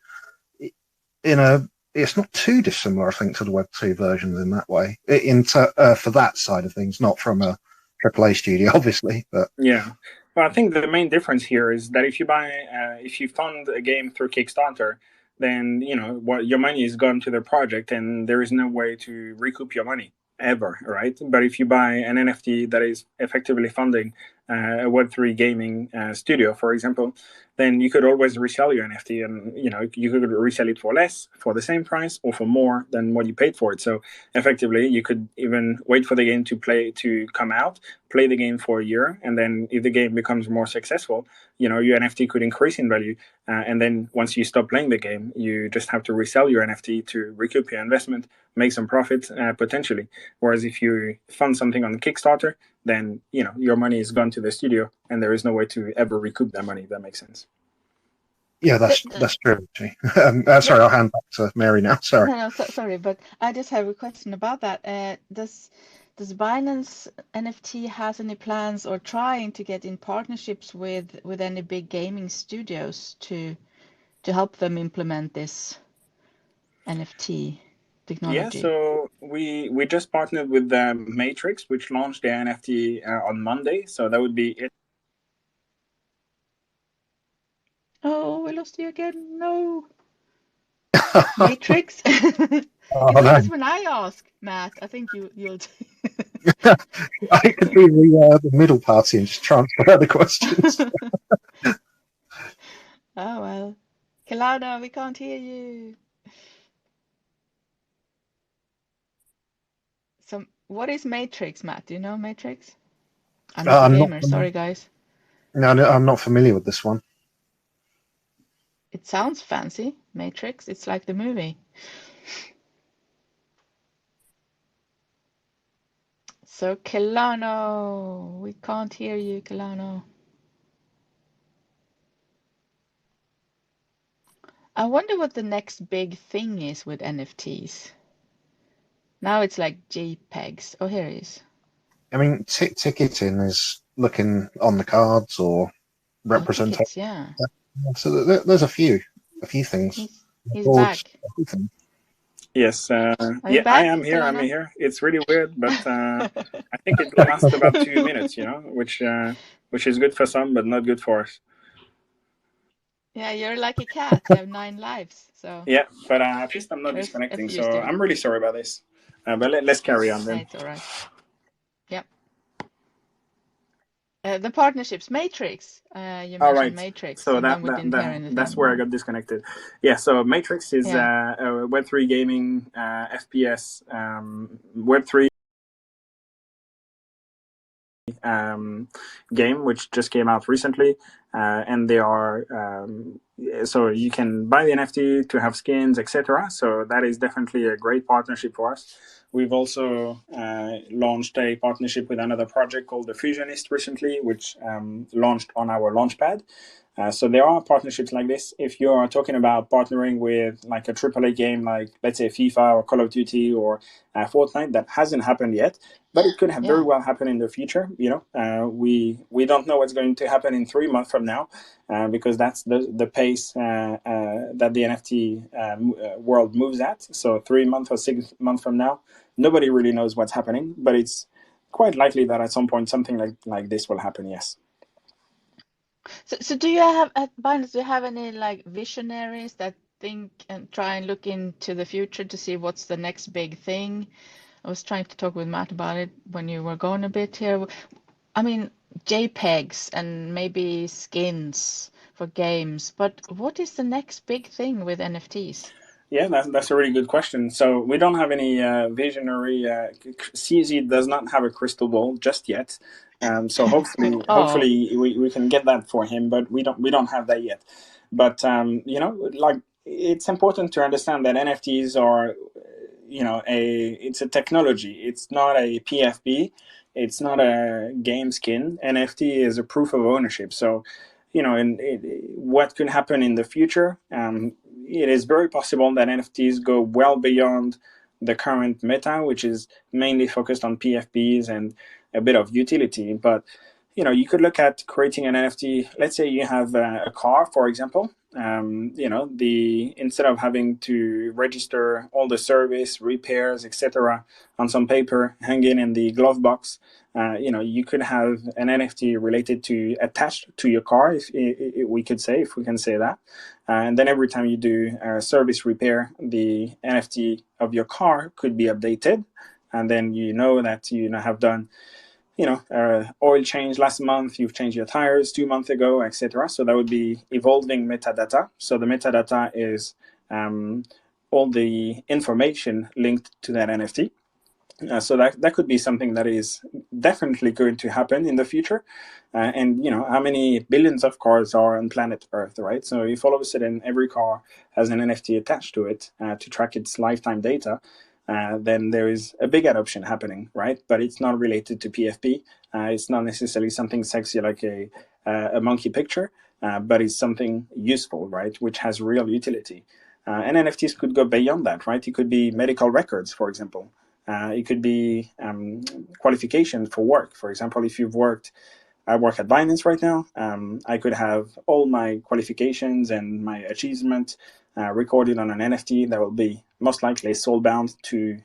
[SPEAKER 3] it's not too dissimilar, I think, to the Web2 versions in that way. For that side of things, not from a AAA studio, obviously, but
[SPEAKER 2] yeah. Well, I think the main difference here is that if you fund a game through Kickstarter, then your money is gone to the project, and there is no way to recoup your money ever, right? But if you buy an NFT that is effectively funding a Web3 gaming studio, for example, then you could always resell your NFT, and you could resell it for less, for the same price, or for more than what you paid for it. So effectively, you could even wait for the game to come out, play the game for a year, and then if the game becomes more successful, your NFT could increase in value. And then once you stop playing the game, you just have to resell your NFT to recoup your investment, make some profit potentially. Whereas if you fund something on Kickstarter, then your money is gone to the studio, and there is no way to ever recoup that money. If that makes sense.
[SPEAKER 3] yeah, that's true. Sorry, I'll hand back to Mary now. Sorry.
[SPEAKER 1] No, sorry, but I just have a question about that. Does Binance NFT has any plans or trying to get in partnerships with any big gaming studios to help them implement this NFT technology?
[SPEAKER 2] Yeah, so we just partnered with Matrix, which launched their NFT on Monday. So that would be it.
[SPEAKER 1] Oh, we lost you again. No. Matrix?
[SPEAKER 3] Oh,
[SPEAKER 1] It's
[SPEAKER 3] no.
[SPEAKER 1] always when I ask, Matt. I think you'll.
[SPEAKER 3] I could be the middle party and just transfer the questions.
[SPEAKER 1] Oh well, Kelowna, we can't hear you. So, what is Matrix, Matt? Do you know Matrix? I'm not a gamer. Sorry, guys.
[SPEAKER 3] No, I'm not familiar with this one.
[SPEAKER 1] It sounds fancy, Matrix. It's like the movie. So, Kelowna, we can't hear you, Kelowna. I wonder what the next big thing is with NFTs. Now it's like JPEGs. Oh, here it is.
[SPEAKER 3] I mean, ticketing is looking on the cards or representation.
[SPEAKER 1] Tickets, yeah.
[SPEAKER 3] So there's a few things.
[SPEAKER 1] He's back.
[SPEAKER 3] Everything.
[SPEAKER 2] Yes,
[SPEAKER 1] Are
[SPEAKER 2] yeah,
[SPEAKER 1] back,
[SPEAKER 2] I am here.
[SPEAKER 1] Kelowna?
[SPEAKER 2] I'm here. It's really weird, but I think it lasts about 2 minutes, which is good for some, but not good for us.
[SPEAKER 1] Yeah, you're like a cat. You have 9 lives, so.
[SPEAKER 2] Yeah, but at least I'm not disconnecting, so I'm really sorry about this. But let's carry on then.
[SPEAKER 1] It's all right. Yep. the partnerships, Matrix. You
[SPEAKER 2] All
[SPEAKER 1] mentioned
[SPEAKER 2] right.
[SPEAKER 1] Matrix,
[SPEAKER 2] So
[SPEAKER 1] and then we didn't hear anything
[SPEAKER 2] that's where I
[SPEAKER 1] more.
[SPEAKER 2] got disconnected. Yeah. So Matrix is
[SPEAKER 1] Yeah.
[SPEAKER 2] a Web3 gaming FPS Web3 game which just came out recently, and they are so you can buy the NFT to have skins, etc. So that is definitely a great partnership for us. We've also launched a partnership with another project called the Fusionist recently, which launched on our launchpad. So there are partnerships like this. If you are talking about partnering with like a AAA game, like let's say FIFA or Call of Duty or Fortnite, that hasn't happened yet, but it could have very well happen in the future. We don't know what's going to happen in 3 months from now, because that's the pace that the NFT world moves at. So 3 months or 6 months from now, nobody really knows what's happening, but it's quite likely that at some point something like this will happen. Yes.
[SPEAKER 1] So do you have at Binance, do you have any like visionaries that think and try and look into the future to see what's the next big thing? I was trying to talk with Matt about it when you were going a bit here. I mean, JPEGs and maybe skins for games, but what is the next big thing with NFTs?
[SPEAKER 2] Yeah, that's a really good question. So we don't have any visionary. CZ does not have a crystal ball just yet. So hopefully,
[SPEAKER 1] Oh,
[SPEAKER 2] we can get that for him, but we don't have that yet. But like it's important to understand that NFTs are, it's a technology. It's not a PFP. It's not a game skin. NFT is a proof of ownership. So, what could happen in the future? It is very possible that NFTs go well beyond the current meta, which is mainly focused on PFPs and a bit of utility. But you could look at creating an NFT. Let's say you have a car, for example. The instead of having to register all the service, repairs, etc., on some paper hanging in the glove box, you could have an NFT related to attached to your car, if we could say, if we can say that. And then every time you do a service repair, the NFT of your car could be updated, and then you know that you have done oil change last month, you've changed your tires 2 months ago, etc. So that would be evolving metadata. So the metadata is all the information linked to that NFT. So that could be something that is definitely going to happen in the future. And how many billions of cars are on planet Earth, right? So if all of a sudden every car has an NFT attached to it to track its lifetime data, then there is a big adoption happening, right? But it's not related to PFP. It's not necessarily something sexy like a monkey picture, but it's something useful, right? Which has real utility. And NFTs could go beyond that, right? It could be medical records, for example. It could be qualifications for work. For example, if I work at Binance right now. I could have all my qualifications and my achievement recorded on an NFT that will be most likely soul-bound to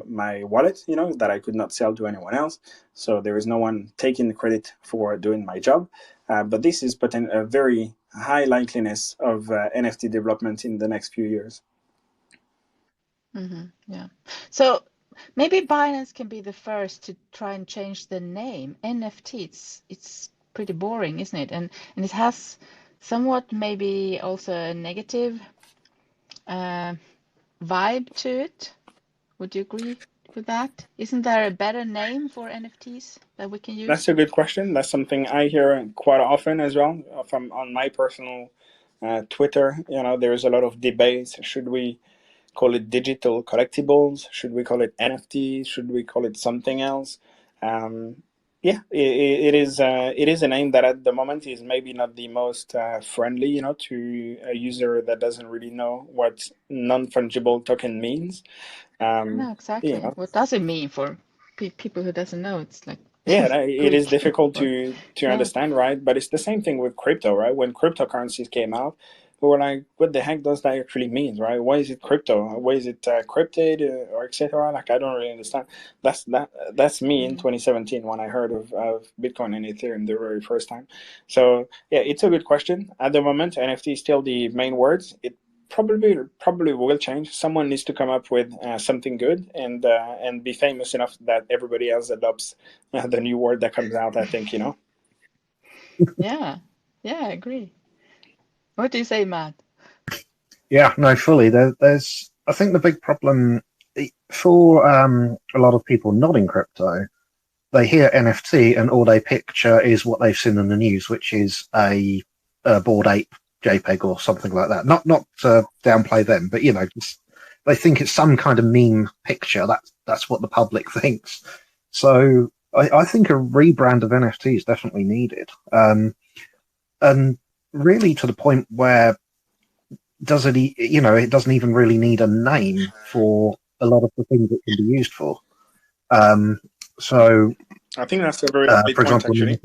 [SPEAKER 2] my wallet, that I could not sell to anyone else. So there is no one taking the credit for doing my job. But this is a very high likeliness of NFT development in the next few years.
[SPEAKER 1] Yeah. So maybe Binance can be the first to try and change the name. NFT, it's pretty boring, isn't it? And it has somewhat maybe also a negative vibe to it. Would you agree with that? Isn't there a better name for NFTs that we can use?
[SPEAKER 2] That's a good question. That's something I hear quite often as well from on my personal Twitter. There's a lot of debates. Should we call it digital collectibles? Should we call it NFTs? Should we call it something else? Yeah, it is. It is a name that at the moment is maybe not the most friendly, to a user that doesn't really know what non-fungible token means.
[SPEAKER 1] No, exactly. What does it mean for people who doesn't know? It's like
[SPEAKER 2] Yeah, it is
[SPEAKER 1] Greek.
[SPEAKER 2] difficult to understand, right? But it's the same thing with crypto, right? When cryptocurrencies came out, we were like, what the heck does that actually mean, right? Why is it crypto? Why is it cryptid or etc.? Like, I don't really understand. That's me in 2017 when I heard of Bitcoin and Ethereum the very first time. So yeah, it's a good question. At the moment, NFT is still the main words. It probably will change. Someone needs to come up with something good and be famous enough that everybody else adopts the new word that comes out. I think.
[SPEAKER 1] Yeah, I agree. What do you say, Matt?
[SPEAKER 3] Yeah, no, fully. There's, I think the big problem for a lot of people not in crypto, they hear NFT and all they picture is what they've seen in the news, which is a Bored Ape JPEG or something like that. Not to downplay them, but just, they think it's some kind of meme picture. That's what the public thinks. So I think a rebrand of NFT is definitely needed, and really to the point where does it? It doesn't even really need a name for a lot of the things it can be used for. So,
[SPEAKER 2] I think that's a very valid
[SPEAKER 3] for
[SPEAKER 2] point,
[SPEAKER 3] example,
[SPEAKER 2] actually,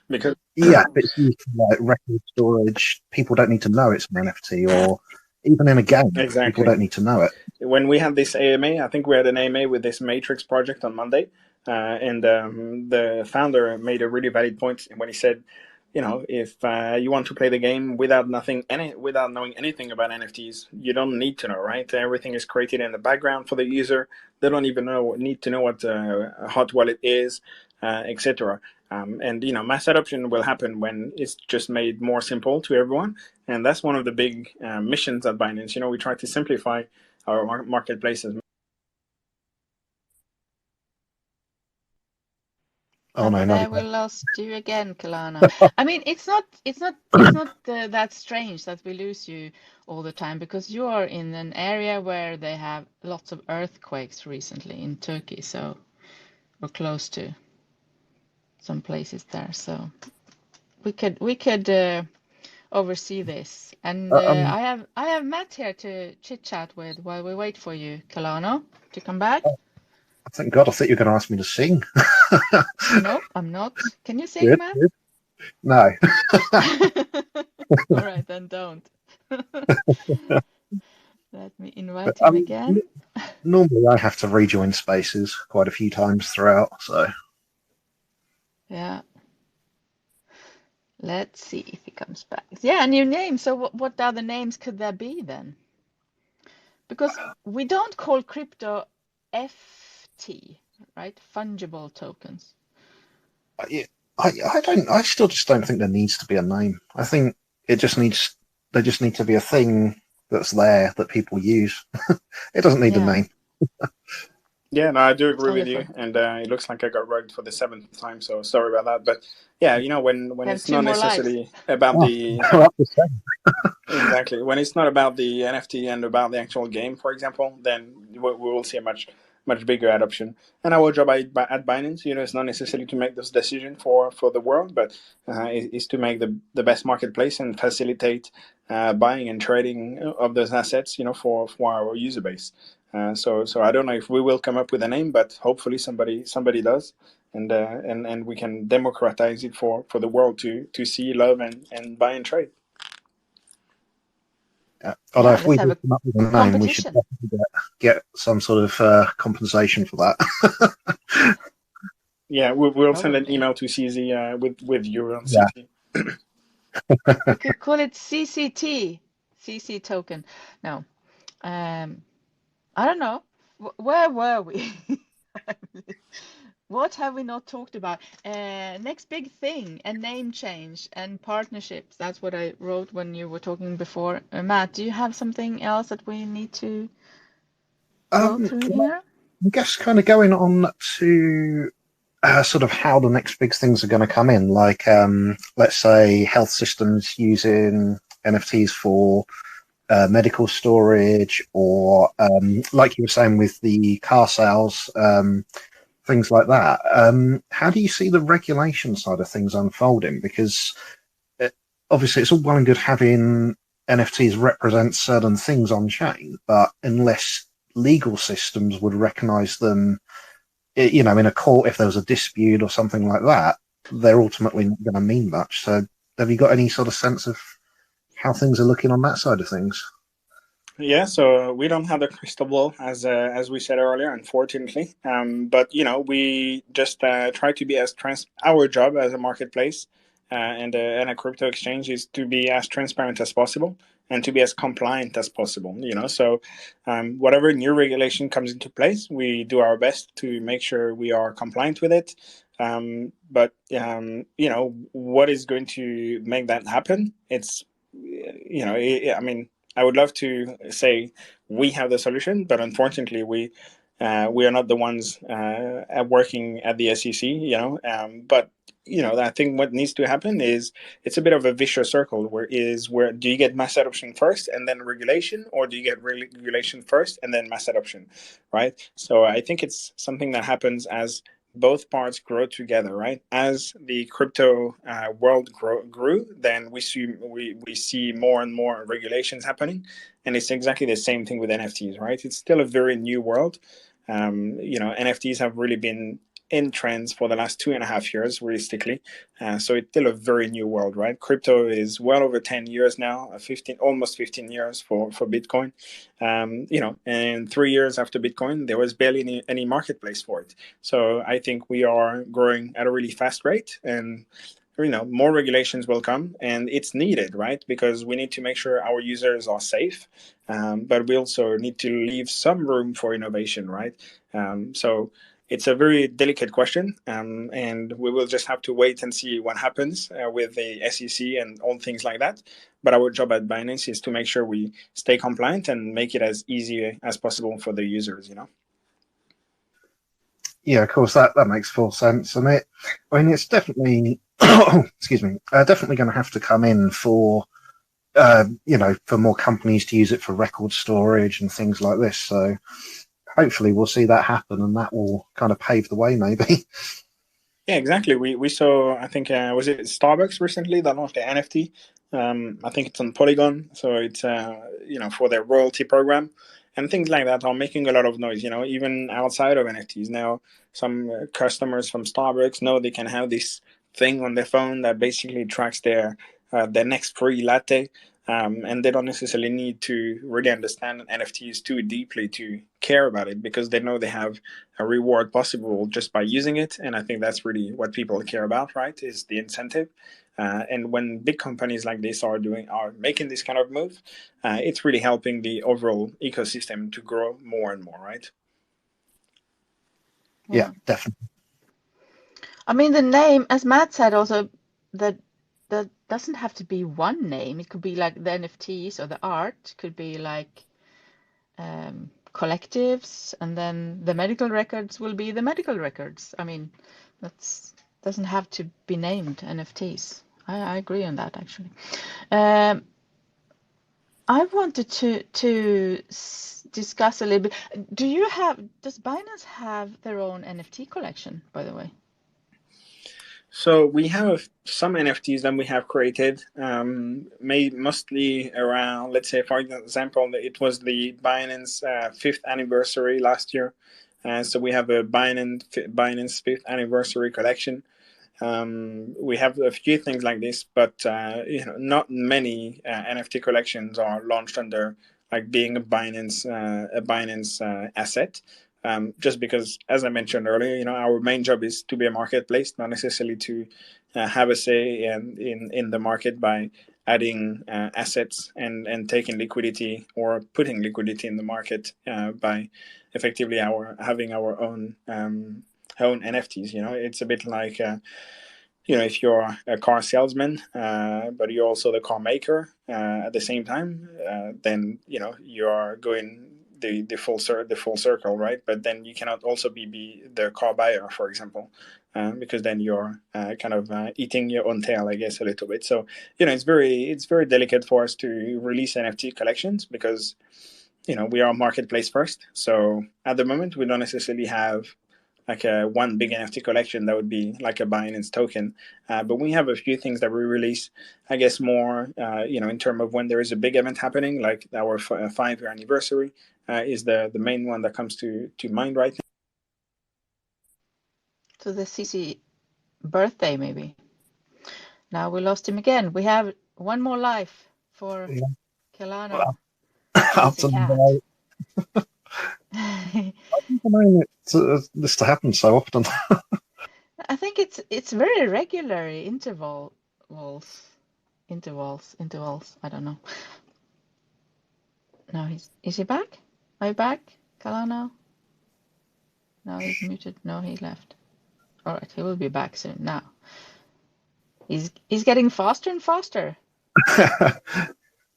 [SPEAKER 2] because
[SPEAKER 3] if it's used for like record storage, people don't need to know it's an NFT, or even in a game, people
[SPEAKER 2] exactly,
[SPEAKER 3] don't need to know it.
[SPEAKER 2] when we had this AMA, I think we had an AMA with this Matrix project on Monday, and the founder made a really valid point when he said, if you want to play the game without knowing anything about NFTs, you don't need to know, right? Everything is created in the background for the user. They don't even need to know what a hot wallet is, etc. And mass adoption will happen when it's just made more simple to everyone, and that's one of the big missions at Binance. We try to simplify our marketplaces.
[SPEAKER 3] Oh no, not
[SPEAKER 1] We
[SPEAKER 3] again.
[SPEAKER 1] lost you again, Kalana. I mean, it's not that strange that we lose you all the time, because you are in an area where they have lots of earthquakes recently in Turkey, so we're close to some places there, so we could oversee this. And
[SPEAKER 3] Um,
[SPEAKER 1] I have Matt here to chit chat with while we wait for you, Kalana, to come back.
[SPEAKER 3] thank God, I thought you were going to ask me to sing.
[SPEAKER 1] Nope, I'm not. Can you sing,
[SPEAKER 3] Good,
[SPEAKER 1] Matt?
[SPEAKER 3] good. No.
[SPEAKER 1] All right, then don't. Let me
[SPEAKER 3] But
[SPEAKER 1] invite him again.
[SPEAKER 3] normally I have to rejoin spaces quite a few times throughout, so
[SPEAKER 1] Yeah. Let's see if he comes back. Yeah, a new name. So what other names could there be then? Because we don't call crypto FT, right? Fungible tokens.
[SPEAKER 3] I still just don't think there needs to be a name. I think they just need to be a thing that's there that people use. It doesn't need a
[SPEAKER 1] Yeah,
[SPEAKER 3] name.
[SPEAKER 2] Yeah, no, I do agree
[SPEAKER 1] totally
[SPEAKER 2] with
[SPEAKER 1] for.
[SPEAKER 2] you, and it looks like I got rugged for the seventh time, so sorry about that. But yeah, when
[SPEAKER 1] We have
[SPEAKER 2] it's
[SPEAKER 1] two
[SPEAKER 2] not
[SPEAKER 1] more lives.
[SPEAKER 2] necessarily about
[SPEAKER 3] Oh,
[SPEAKER 2] the
[SPEAKER 3] we're up to seven.
[SPEAKER 2] exactly, when it's not about the NFT and about the actual game, for example, then we will see a much bigger adoption. And our job at Binance, it's not necessarily to make those decisions for the world, but is to make the best marketplace and facilitate buying and trading of those assets, for our user base. So I don't know if we will come up with a name, but hopefully somebody does, and we can democratize it for the world to see, love, and buy and trade.
[SPEAKER 3] Yeah. Although
[SPEAKER 1] Yeah,
[SPEAKER 3] if
[SPEAKER 1] let's
[SPEAKER 3] we
[SPEAKER 1] have
[SPEAKER 3] do
[SPEAKER 1] a
[SPEAKER 3] come up with a name, we should
[SPEAKER 1] competition.
[SPEAKER 3] definitely get some sort of compensation for that.
[SPEAKER 2] Yeah, we'll send an
[SPEAKER 1] Probably.
[SPEAKER 2] email to CZ with you on
[SPEAKER 3] Yeah.
[SPEAKER 2] CC.
[SPEAKER 1] We could call it CCT, CC token. No, I don't know. Where were we? What have we not talked about? Next big thing, a name change and partnerships. That's what I wrote when you were talking before. Matt, do you have something else that we need to go through
[SPEAKER 3] Well,
[SPEAKER 1] here?
[SPEAKER 3] I guess kind of going on to sort of how the next big things are going to come in, like let's say health systems using NFTs for medical storage, or like you were saying with the car sales, things like that. How do you see the regulation side of things unfolding? Because it, obviously it's all well and good having NFTs represent certain things on chain, but unless legal systems would recognize them, in a court, if there was a dispute or something like that, they're ultimately not going to mean much. So have you got any sort of sense of how things are looking on that side of things?
[SPEAKER 2] Yeah, so we don't have the crystal ball, as we said earlier, unfortunately. But we just try to be as our job as a marketplace and a crypto exchange is to be as transparent as possible and to be as compliant as possible. So whatever new regulation comes into place, we do our best to make sure we are compliant with it. But what is going to make that happen? It's I mean, I would love to say we have the solution, but unfortunately, we are not the ones working at the SEC. But I think what needs to happen is it's a bit of a vicious circle. Where do you get mass adoption first and then regulation, or do you get regulation first and then mass adoption, right? So I think it's something that happens as both parts grow together, right? As the crypto world grew, then we see more and more regulations happening, and it's exactly the same thing with NFTs, right? It's still a very new world. NFTs have really been in trends for the last 2.5 years, realistically. So it's still a very new world, right? Crypto is well over 10 years now, almost 15 years for Bitcoin. And 3 years after Bitcoin, there was barely any marketplace for it. So I think we are growing at a really fast rate, and more regulations will come, and it's needed, right? Because we need to make sure our users are safe, but we also need to leave some room for innovation, right? So it's a very delicate question, and we will just have to wait and see what happens with the SEC and all things like that. But our job at Binance is to make sure we stay compliant and make it as easy as possible for the users.
[SPEAKER 3] Yeah, of course, that makes full sense. And it's definitely, excuse me, definitely going to have to come in for, for more companies to use it for record storage and things like this. So hopefully we'll see that happen, and that will kind of pave the way, maybe.
[SPEAKER 2] Yeah, exactly. We saw, I think, was it Starbucks recently that launched the NFT? I think it's on Polygon, so it's for their royalty program, and things like that are making a lot of noise. Even outside of NFTs now, some customers from Starbucks know they can have this thing on their phone that basically tracks their next free latte. And they don't necessarily need to really understand NFTs too deeply to care about it, because they know they have a reward possible just by using it. And I think that's really what people care about, right? Is the incentive. And when big companies like this are making this kind of move, it's really helping the overall ecosystem to grow more and more, right?
[SPEAKER 3] Yeah, definitely.
[SPEAKER 1] I mean, the name, as Matt said, also that doesn't have to be one name. It could be like the NFTs or the art could be like collectives, and then the medical records will be the medical records. I mean, doesn't have to be named NFTs. I agree on that, actually. I wanted to discuss a little bit. Does Binance have their own NFT collection, by the way?
[SPEAKER 2] So we have some NFTs that we have created, made mostly around, let's say, for example, it was the Binance 5th anniversary last year. So we have a Binance 5th anniversary collection. We have a few things like this, but not many NFT collections are launched under like being a Binance asset. Just because, as I mentioned earlier, our main job is to be a marketplace, not necessarily to have a say in the market by adding assets and taking liquidity or putting liquidity in the market by effectively having our own NFTs. It's a bit like if you're a car salesman, but you're also the car maker at the same time, then you are going the full circle, right? But then you cannot also be the car buyer, for example, because then you're kind of eating your own tail, I guess, a little bit. So it's very delicate for us to release NFT collections because we are marketplace first. So at the moment, we don't necessarily have like one big NFT collection that would be like a Binance token. But we have a few things that we release, I guess, more, in terms of when there is a big event happening, like our 5-year anniversary is the main one that comes to mind right now.
[SPEAKER 1] So the CC birthday, maybe. Now we lost him again. We have one more life for Kelano.
[SPEAKER 3] Up to the this to happen so often.
[SPEAKER 1] I think it's very regular intervals. I don't know. No, is he back? Are you back, Kalano? No, he's muted. No, he left. All right, he will be back soon. Now he's getting faster and faster.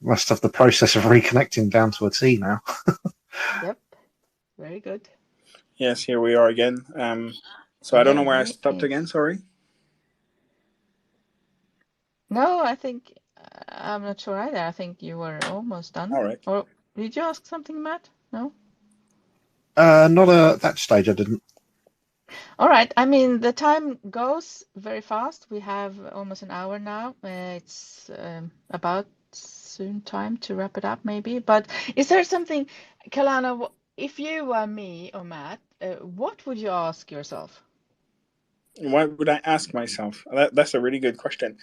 [SPEAKER 3] Must have the process of reconnecting down to a T now.
[SPEAKER 1] Yep, very good.
[SPEAKER 2] Yes, here we are again. So I don't know where I
[SPEAKER 1] He
[SPEAKER 2] stopped
[SPEAKER 1] is.
[SPEAKER 2] again. Sorry.
[SPEAKER 1] No, I think I'm not sure either. I think you were almost done.
[SPEAKER 2] All right.
[SPEAKER 1] Or did you ask something, Matt? No?
[SPEAKER 3] Not at that stage, I didn't.
[SPEAKER 1] All right. I mean, the time goes very fast. We have almost an hour now. It's about soon time to wrap it up, maybe. But is there something, Kalana, if you were me or Matt, what would you ask yourself?
[SPEAKER 2] What would I ask myself? That's a really good question.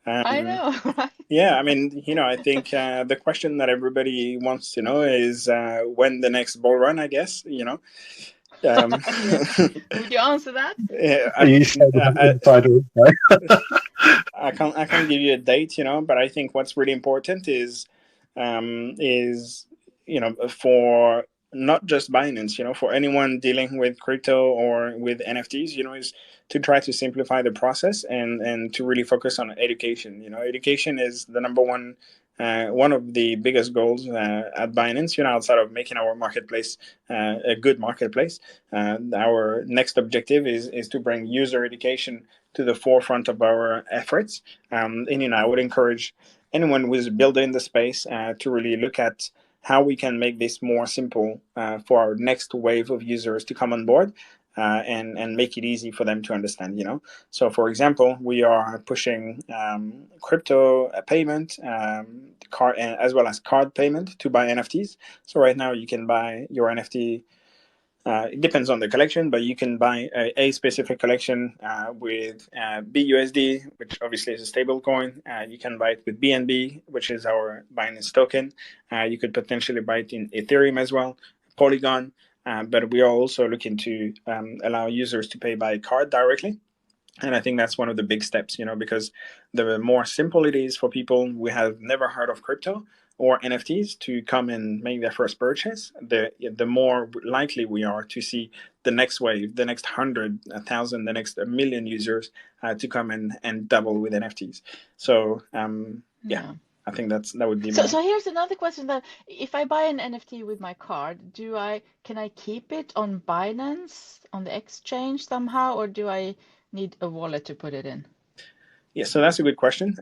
[SPEAKER 1] I know, right?
[SPEAKER 2] Yeah, I mean, I think the question that everybody wants to know is when the next bull run, I guess,
[SPEAKER 1] Yes. Would you answer that?
[SPEAKER 2] Yeah,
[SPEAKER 3] You said inside
[SPEAKER 2] I can't give you a date, but I think what's really important is for not just Binance, for anyone dealing with crypto or with NFTs, is to try to simplify the process and to really focus on education. Education is the number one of the biggest goals at Binance, outside of making our marketplace a good marketplace. Our next objective is to bring user education to the forefront of our efforts. And I would encourage anyone who is building the space to really look at how we can make this more simple for our next wave of users to come on board. And make it easy for them to understand. So for example, we are pushing crypto payment, card, as well as card payment to buy NFTs. So right now you can buy your NFT. It depends on the collection, but you can buy a specific collection with BUSD, which obviously is a stable coin. You can buy it with BNB, which is our Binance token. You could potentially buy it in Ethereum as well, Polygon. But we are also looking to allow users to pay by card directly. And I think that's one of the big steps, because the more simple it is for people who have never heard of crypto or NFTs to come and make their first purchase, the more likely we are to see the next wave, the next 100, 1,000, the next 1,000,000 users to come and double with NFTs. So yeah, I think that would be my...
[SPEAKER 1] So here's another question that if I buy an NFT with my card, can I keep it on Binance on the exchange somehow, or do I need a wallet to put it in?
[SPEAKER 2] Yeah, so that's a good question.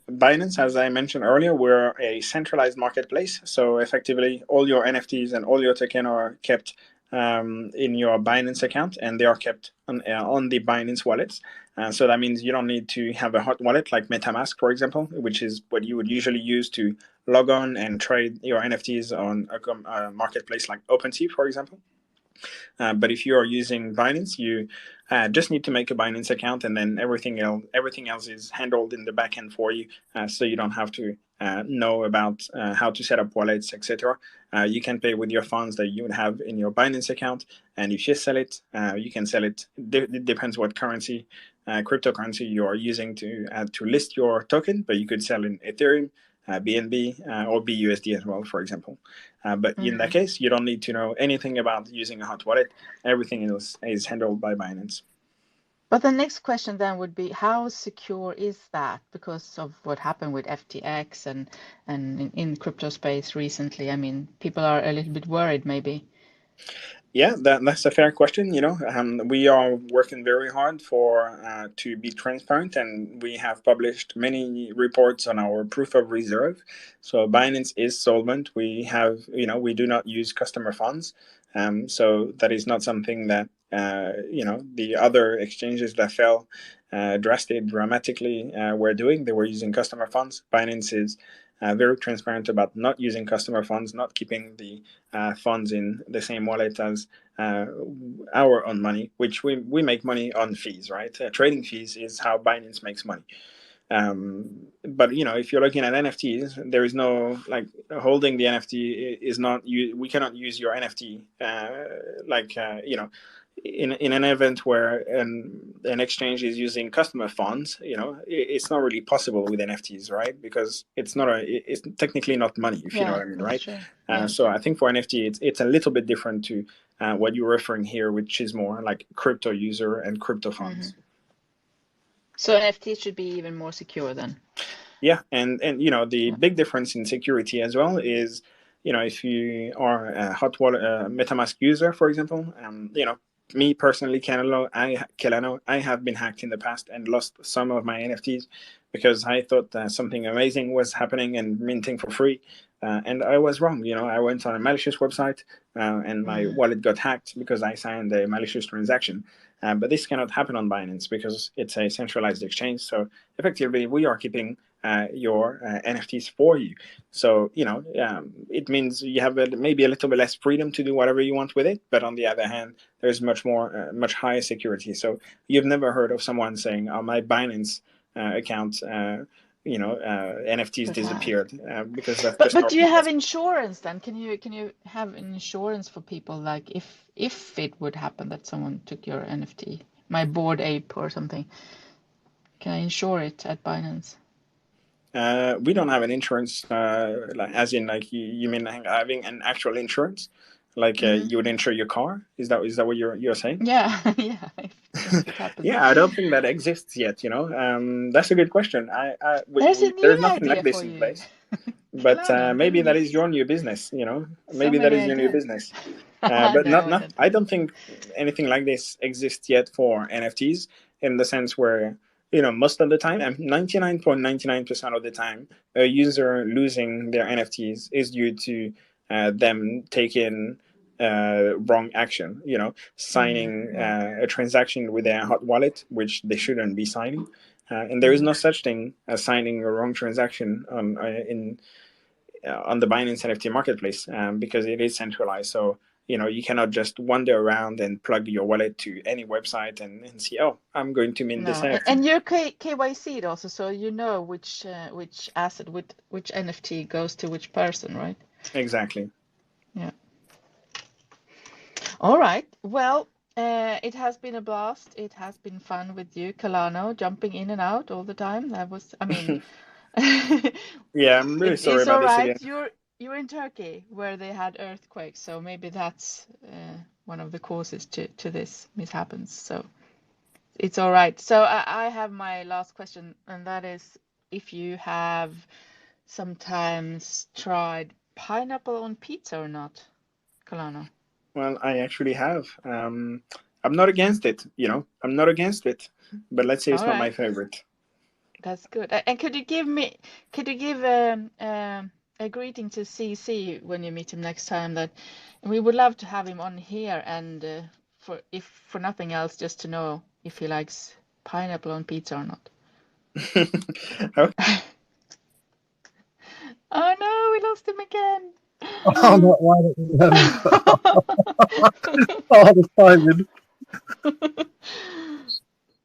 [SPEAKER 2] Binance, as I mentioned earlier, we're a centralized marketplace. So effectively, all your NFTs and all your token are kept in your Binance account, and they are kept on the Binance wallets. So that means you don't need to have a hot wallet like MetaMask, for example, which is what you would usually use to log on and trade your NFTs on a marketplace like OpenSea, for example. But if you are using Binance, you just need to make a Binance account, and then everything else is handled in the backend for you, so you don't have to know about how to set up wallets, etc. You can pay with your funds that you would have in your Binance account, and if you sell it, you can sell it. It depends what currency, cryptocurrency you are using to list your token, but you could sell in Ethereum, BNB, or BUSD as well, for example. But in that case, you don't need to know anything about using a hot wallet. Everything else is handled by Binance.
[SPEAKER 1] But the next question then would be, how secure is that? Because of what happened with FTX and in crypto space recently. I mean, people are a little bit worried, maybe.
[SPEAKER 2] Yeah, that's a fair question. We are working very hard to be transparent, and we have published many reports on our proof of reserve. So Binance is solvent. We do not use customer funds. So that is not something that the other exchanges that fell dramatically were doing. They were using customer funds. Binance is very transparent about not using customer funds, not keeping the funds in the same wallet as our own money, which we make money on fees, right? Trading fees is how Binance makes money. But if you're looking at NFTs, there is no holding the NFT is not. We cannot use your NFT in an event where an exchange is using customer funds, it's not really possible with NFTs, right? Because it's technically not money, if you know what I mean, right?
[SPEAKER 1] True. Yeah.
[SPEAKER 2] So I think for NFT, it's a little bit different to what you're referring here, which is more like crypto user and crypto funds.
[SPEAKER 1] So NFTs should be even more secure then.
[SPEAKER 2] Yeah, and the big difference in security as well is, if you are a hot wallet MetaMask user, for example, me personally, Kelano, I have been hacked in the past and lost some of my NFTs because I thought something amazing was happening and minting for free. And I was wrong. I went on a malicious website and my wallet got hacked because I signed a malicious transaction. But this cannot happen on Binance because it's a centralized exchange. So effectively, we are keeping your NFTs for you. So, it means you have maybe a little bit less freedom to do whatever you want with it. But on the other hand, there's much higher security. So you've never heard of someone saying, on my Binance account, NFTs disappeared because that's just
[SPEAKER 1] but do you have insurance then? Can you have insurance for people, like if it would happen that someone took your NFT, my Bored Ape or something? Can I insure it at Binance?
[SPEAKER 2] We don't have an insurance, as in you mean having an actual insurance, like you would insure your car? Is that what you're saying?
[SPEAKER 1] Yeah, yeah. If it happens.
[SPEAKER 2] Yeah, I don't think that exists yet. That's a good question.
[SPEAKER 1] There's
[SPEAKER 2] nothing like this in place. But maybe that is your new business. Maybe that is your new business. But
[SPEAKER 1] no,
[SPEAKER 2] I don't think anything like this exists yet for NFTs, in the sense where, most of the time, 99.99% of the time, a user losing their NFTs is due to them taking wrong action, signing a transaction with their hot wallet, which they shouldn't be signing. And there is no such thing as signing a wrong transaction on the Binance NFT Marketplace, because it is centralized. So, you cannot just wander around and plug your wallet to any website and see, oh, I'm going to mint this NFT.
[SPEAKER 1] And you're KYC'd also, so you know which asset, which NFT goes to which person, right?
[SPEAKER 2] Exactly.
[SPEAKER 1] Yeah. All right. Well, it has been a blast. It has been fun with you, Kalano, jumping in and out all the time.
[SPEAKER 2] Yeah, I'm really sorry about this again.
[SPEAKER 1] You're in Turkey where they had earthquakes, so maybe that's one of the causes to this mishappens. So it's all right. So I have my last question, and that is if you have sometimes tried pineapple on pizza or not, Kalano.
[SPEAKER 2] Well, I actually have. I'm not against it, I'm not against it, but let's say it's not my favorite.
[SPEAKER 1] That's good. And could you give a greeting to CC when you meet him next time? That we would love to have him on here, and for nothing else, just to know if he likes pineapple on pizza or not.
[SPEAKER 2] Okay.
[SPEAKER 1] Oh no, we lost him again.
[SPEAKER 3] Oh, not right. The timing.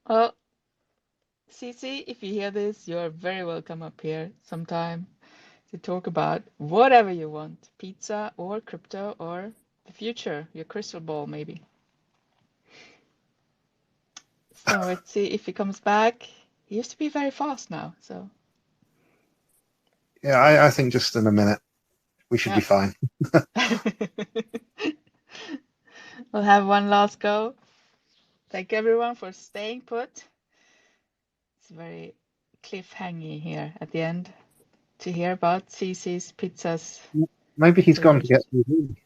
[SPEAKER 1] Well, CC, if you hear this, you're very welcome up here sometime to talk about whatever you want, pizza or crypto or the future, your crystal ball maybe. So let's see if he comes back. He used to be very fast now, so.
[SPEAKER 3] Yeah, I think just in a minute we should be fine.
[SPEAKER 1] We'll have one last go. Thank everyone for staying put. It's very cliffhangy here at the end to hear about CC's pizzas.
[SPEAKER 3] Maybe he's gone to get TV.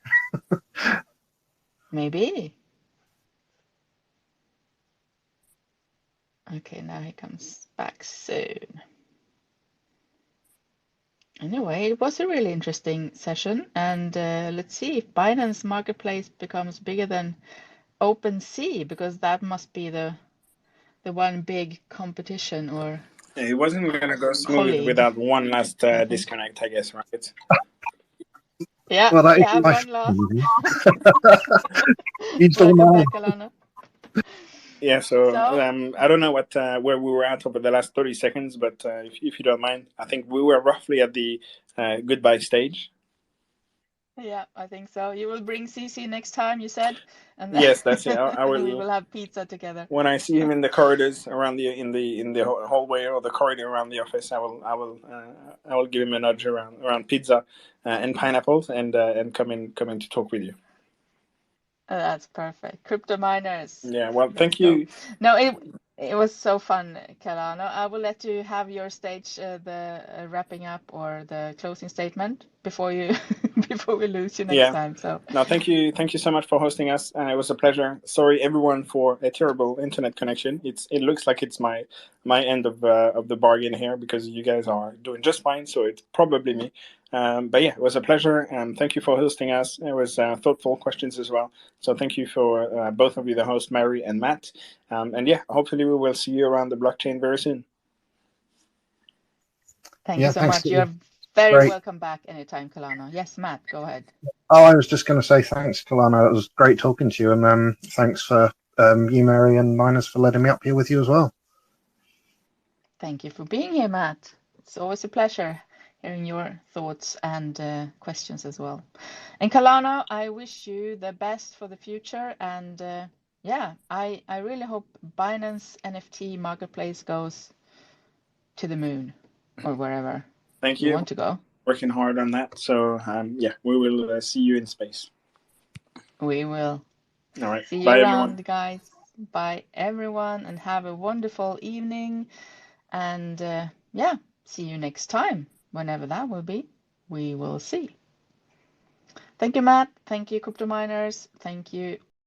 [SPEAKER 1] Maybe. Okay, now he comes back soon. Anyway, it was a really interesting session, and let's see if Binance Marketplace becomes bigger than OpenSea, because that must be the one big competition, or
[SPEAKER 2] it wasn't going to go smooth without one last disconnect, I guess, right?
[SPEAKER 1] Yeah,
[SPEAKER 3] well,
[SPEAKER 1] we have one last.
[SPEAKER 3] Welcome back,
[SPEAKER 2] Alana. Yeah, so I don't know where we were at over the last 30 seconds, but if you don't mind, I think we were roughly at the goodbye stage.
[SPEAKER 1] Yeah, I think so. You will bring CC next time, you said, and then
[SPEAKER 2] Yes, that's it. I
[SPEAKER 1] we
[SPEAKER 2] will.
[SPEAKER 1] will have pizza together.
[SPEAKER 2] When I see him in the corridors around the in the hallway or the corridor around the office, I will give him a nudge around pizza and pineapples and come in to talk with you.
[SPEAKER 1] That's perfect. Crypto miners.
[SPEAKER 2] Yeah. Well,
[SPEAKER 1] Let's
[SPEAKER 2] thank
[SPEAKER 1] go.
[SPEAKER 2] you.
[SPEAKER 1] No, it was so fun, Kelano. I will let you have your stage, the wrapping up or the closing statement before you before we lose you next
[SPEAKER 2] Yeah.
[SPEAKER 1] time. So
[SPEAKER 2] No, thank you so much for hosting us. It was a pleasure. Sorry, everyone, for a terrible internet connection. It looks like it's my end of the bargain here, because you guys are doing just fine. So it's probably me. But yeah, it was a pleasure. Thank you for hosting us. It was thoughtful questions as well. So thank you for both of you, the host Mary and Matt. And yeah, hopefully we will see you around the blockchain very soon.
[SPEAKER 1] thank
[SPEAKER 3] Yeah,
[SPEAKER 1] you so
[SPEAKER 3] thanks.
[SPEAKER 1] much. You're very
[SPEAKER 3] Great.
[SPEAKER 1] welcome back anytime, Kelano. Yes, Matt, go ahead.
[SPEAKER 3] Oh, I was just going to say thanks, Kalana. It was great talking to you, and thanks for you, Mary, and Miners for letting me up here with you as well.
[SPEAKER 1] Thank you for being here, Matt. It's always a pleasure hearing your thoughts and questions as well. And Kalana, I wish you the best for the future. And yeah, I really hope Binance NFT Marketplace goes to the moon or wherever
[SPEAKER 2] Thank
[SPEAKER 1] you
[SPEAKER 2] you.
[SPEAKER 1] want to go.
[SPEAKER 2] Working hard on that. So yeah, we will see you in space.
[SPEAKER 1] We will.
[SPEAKER 2] All right.
[SPEAKER 1] See you
[SPEAKER 2] Bye,
[SPEAKER 1] around,
[SPEAKER 2] everyone.
[SPEAKER 1] guys. Bye, everyone, and have a wonderful evening. And yeah, see you next time, whenever that will be. We will see. Thank you, Matt. Thank you, Crypto Miners. Thank you,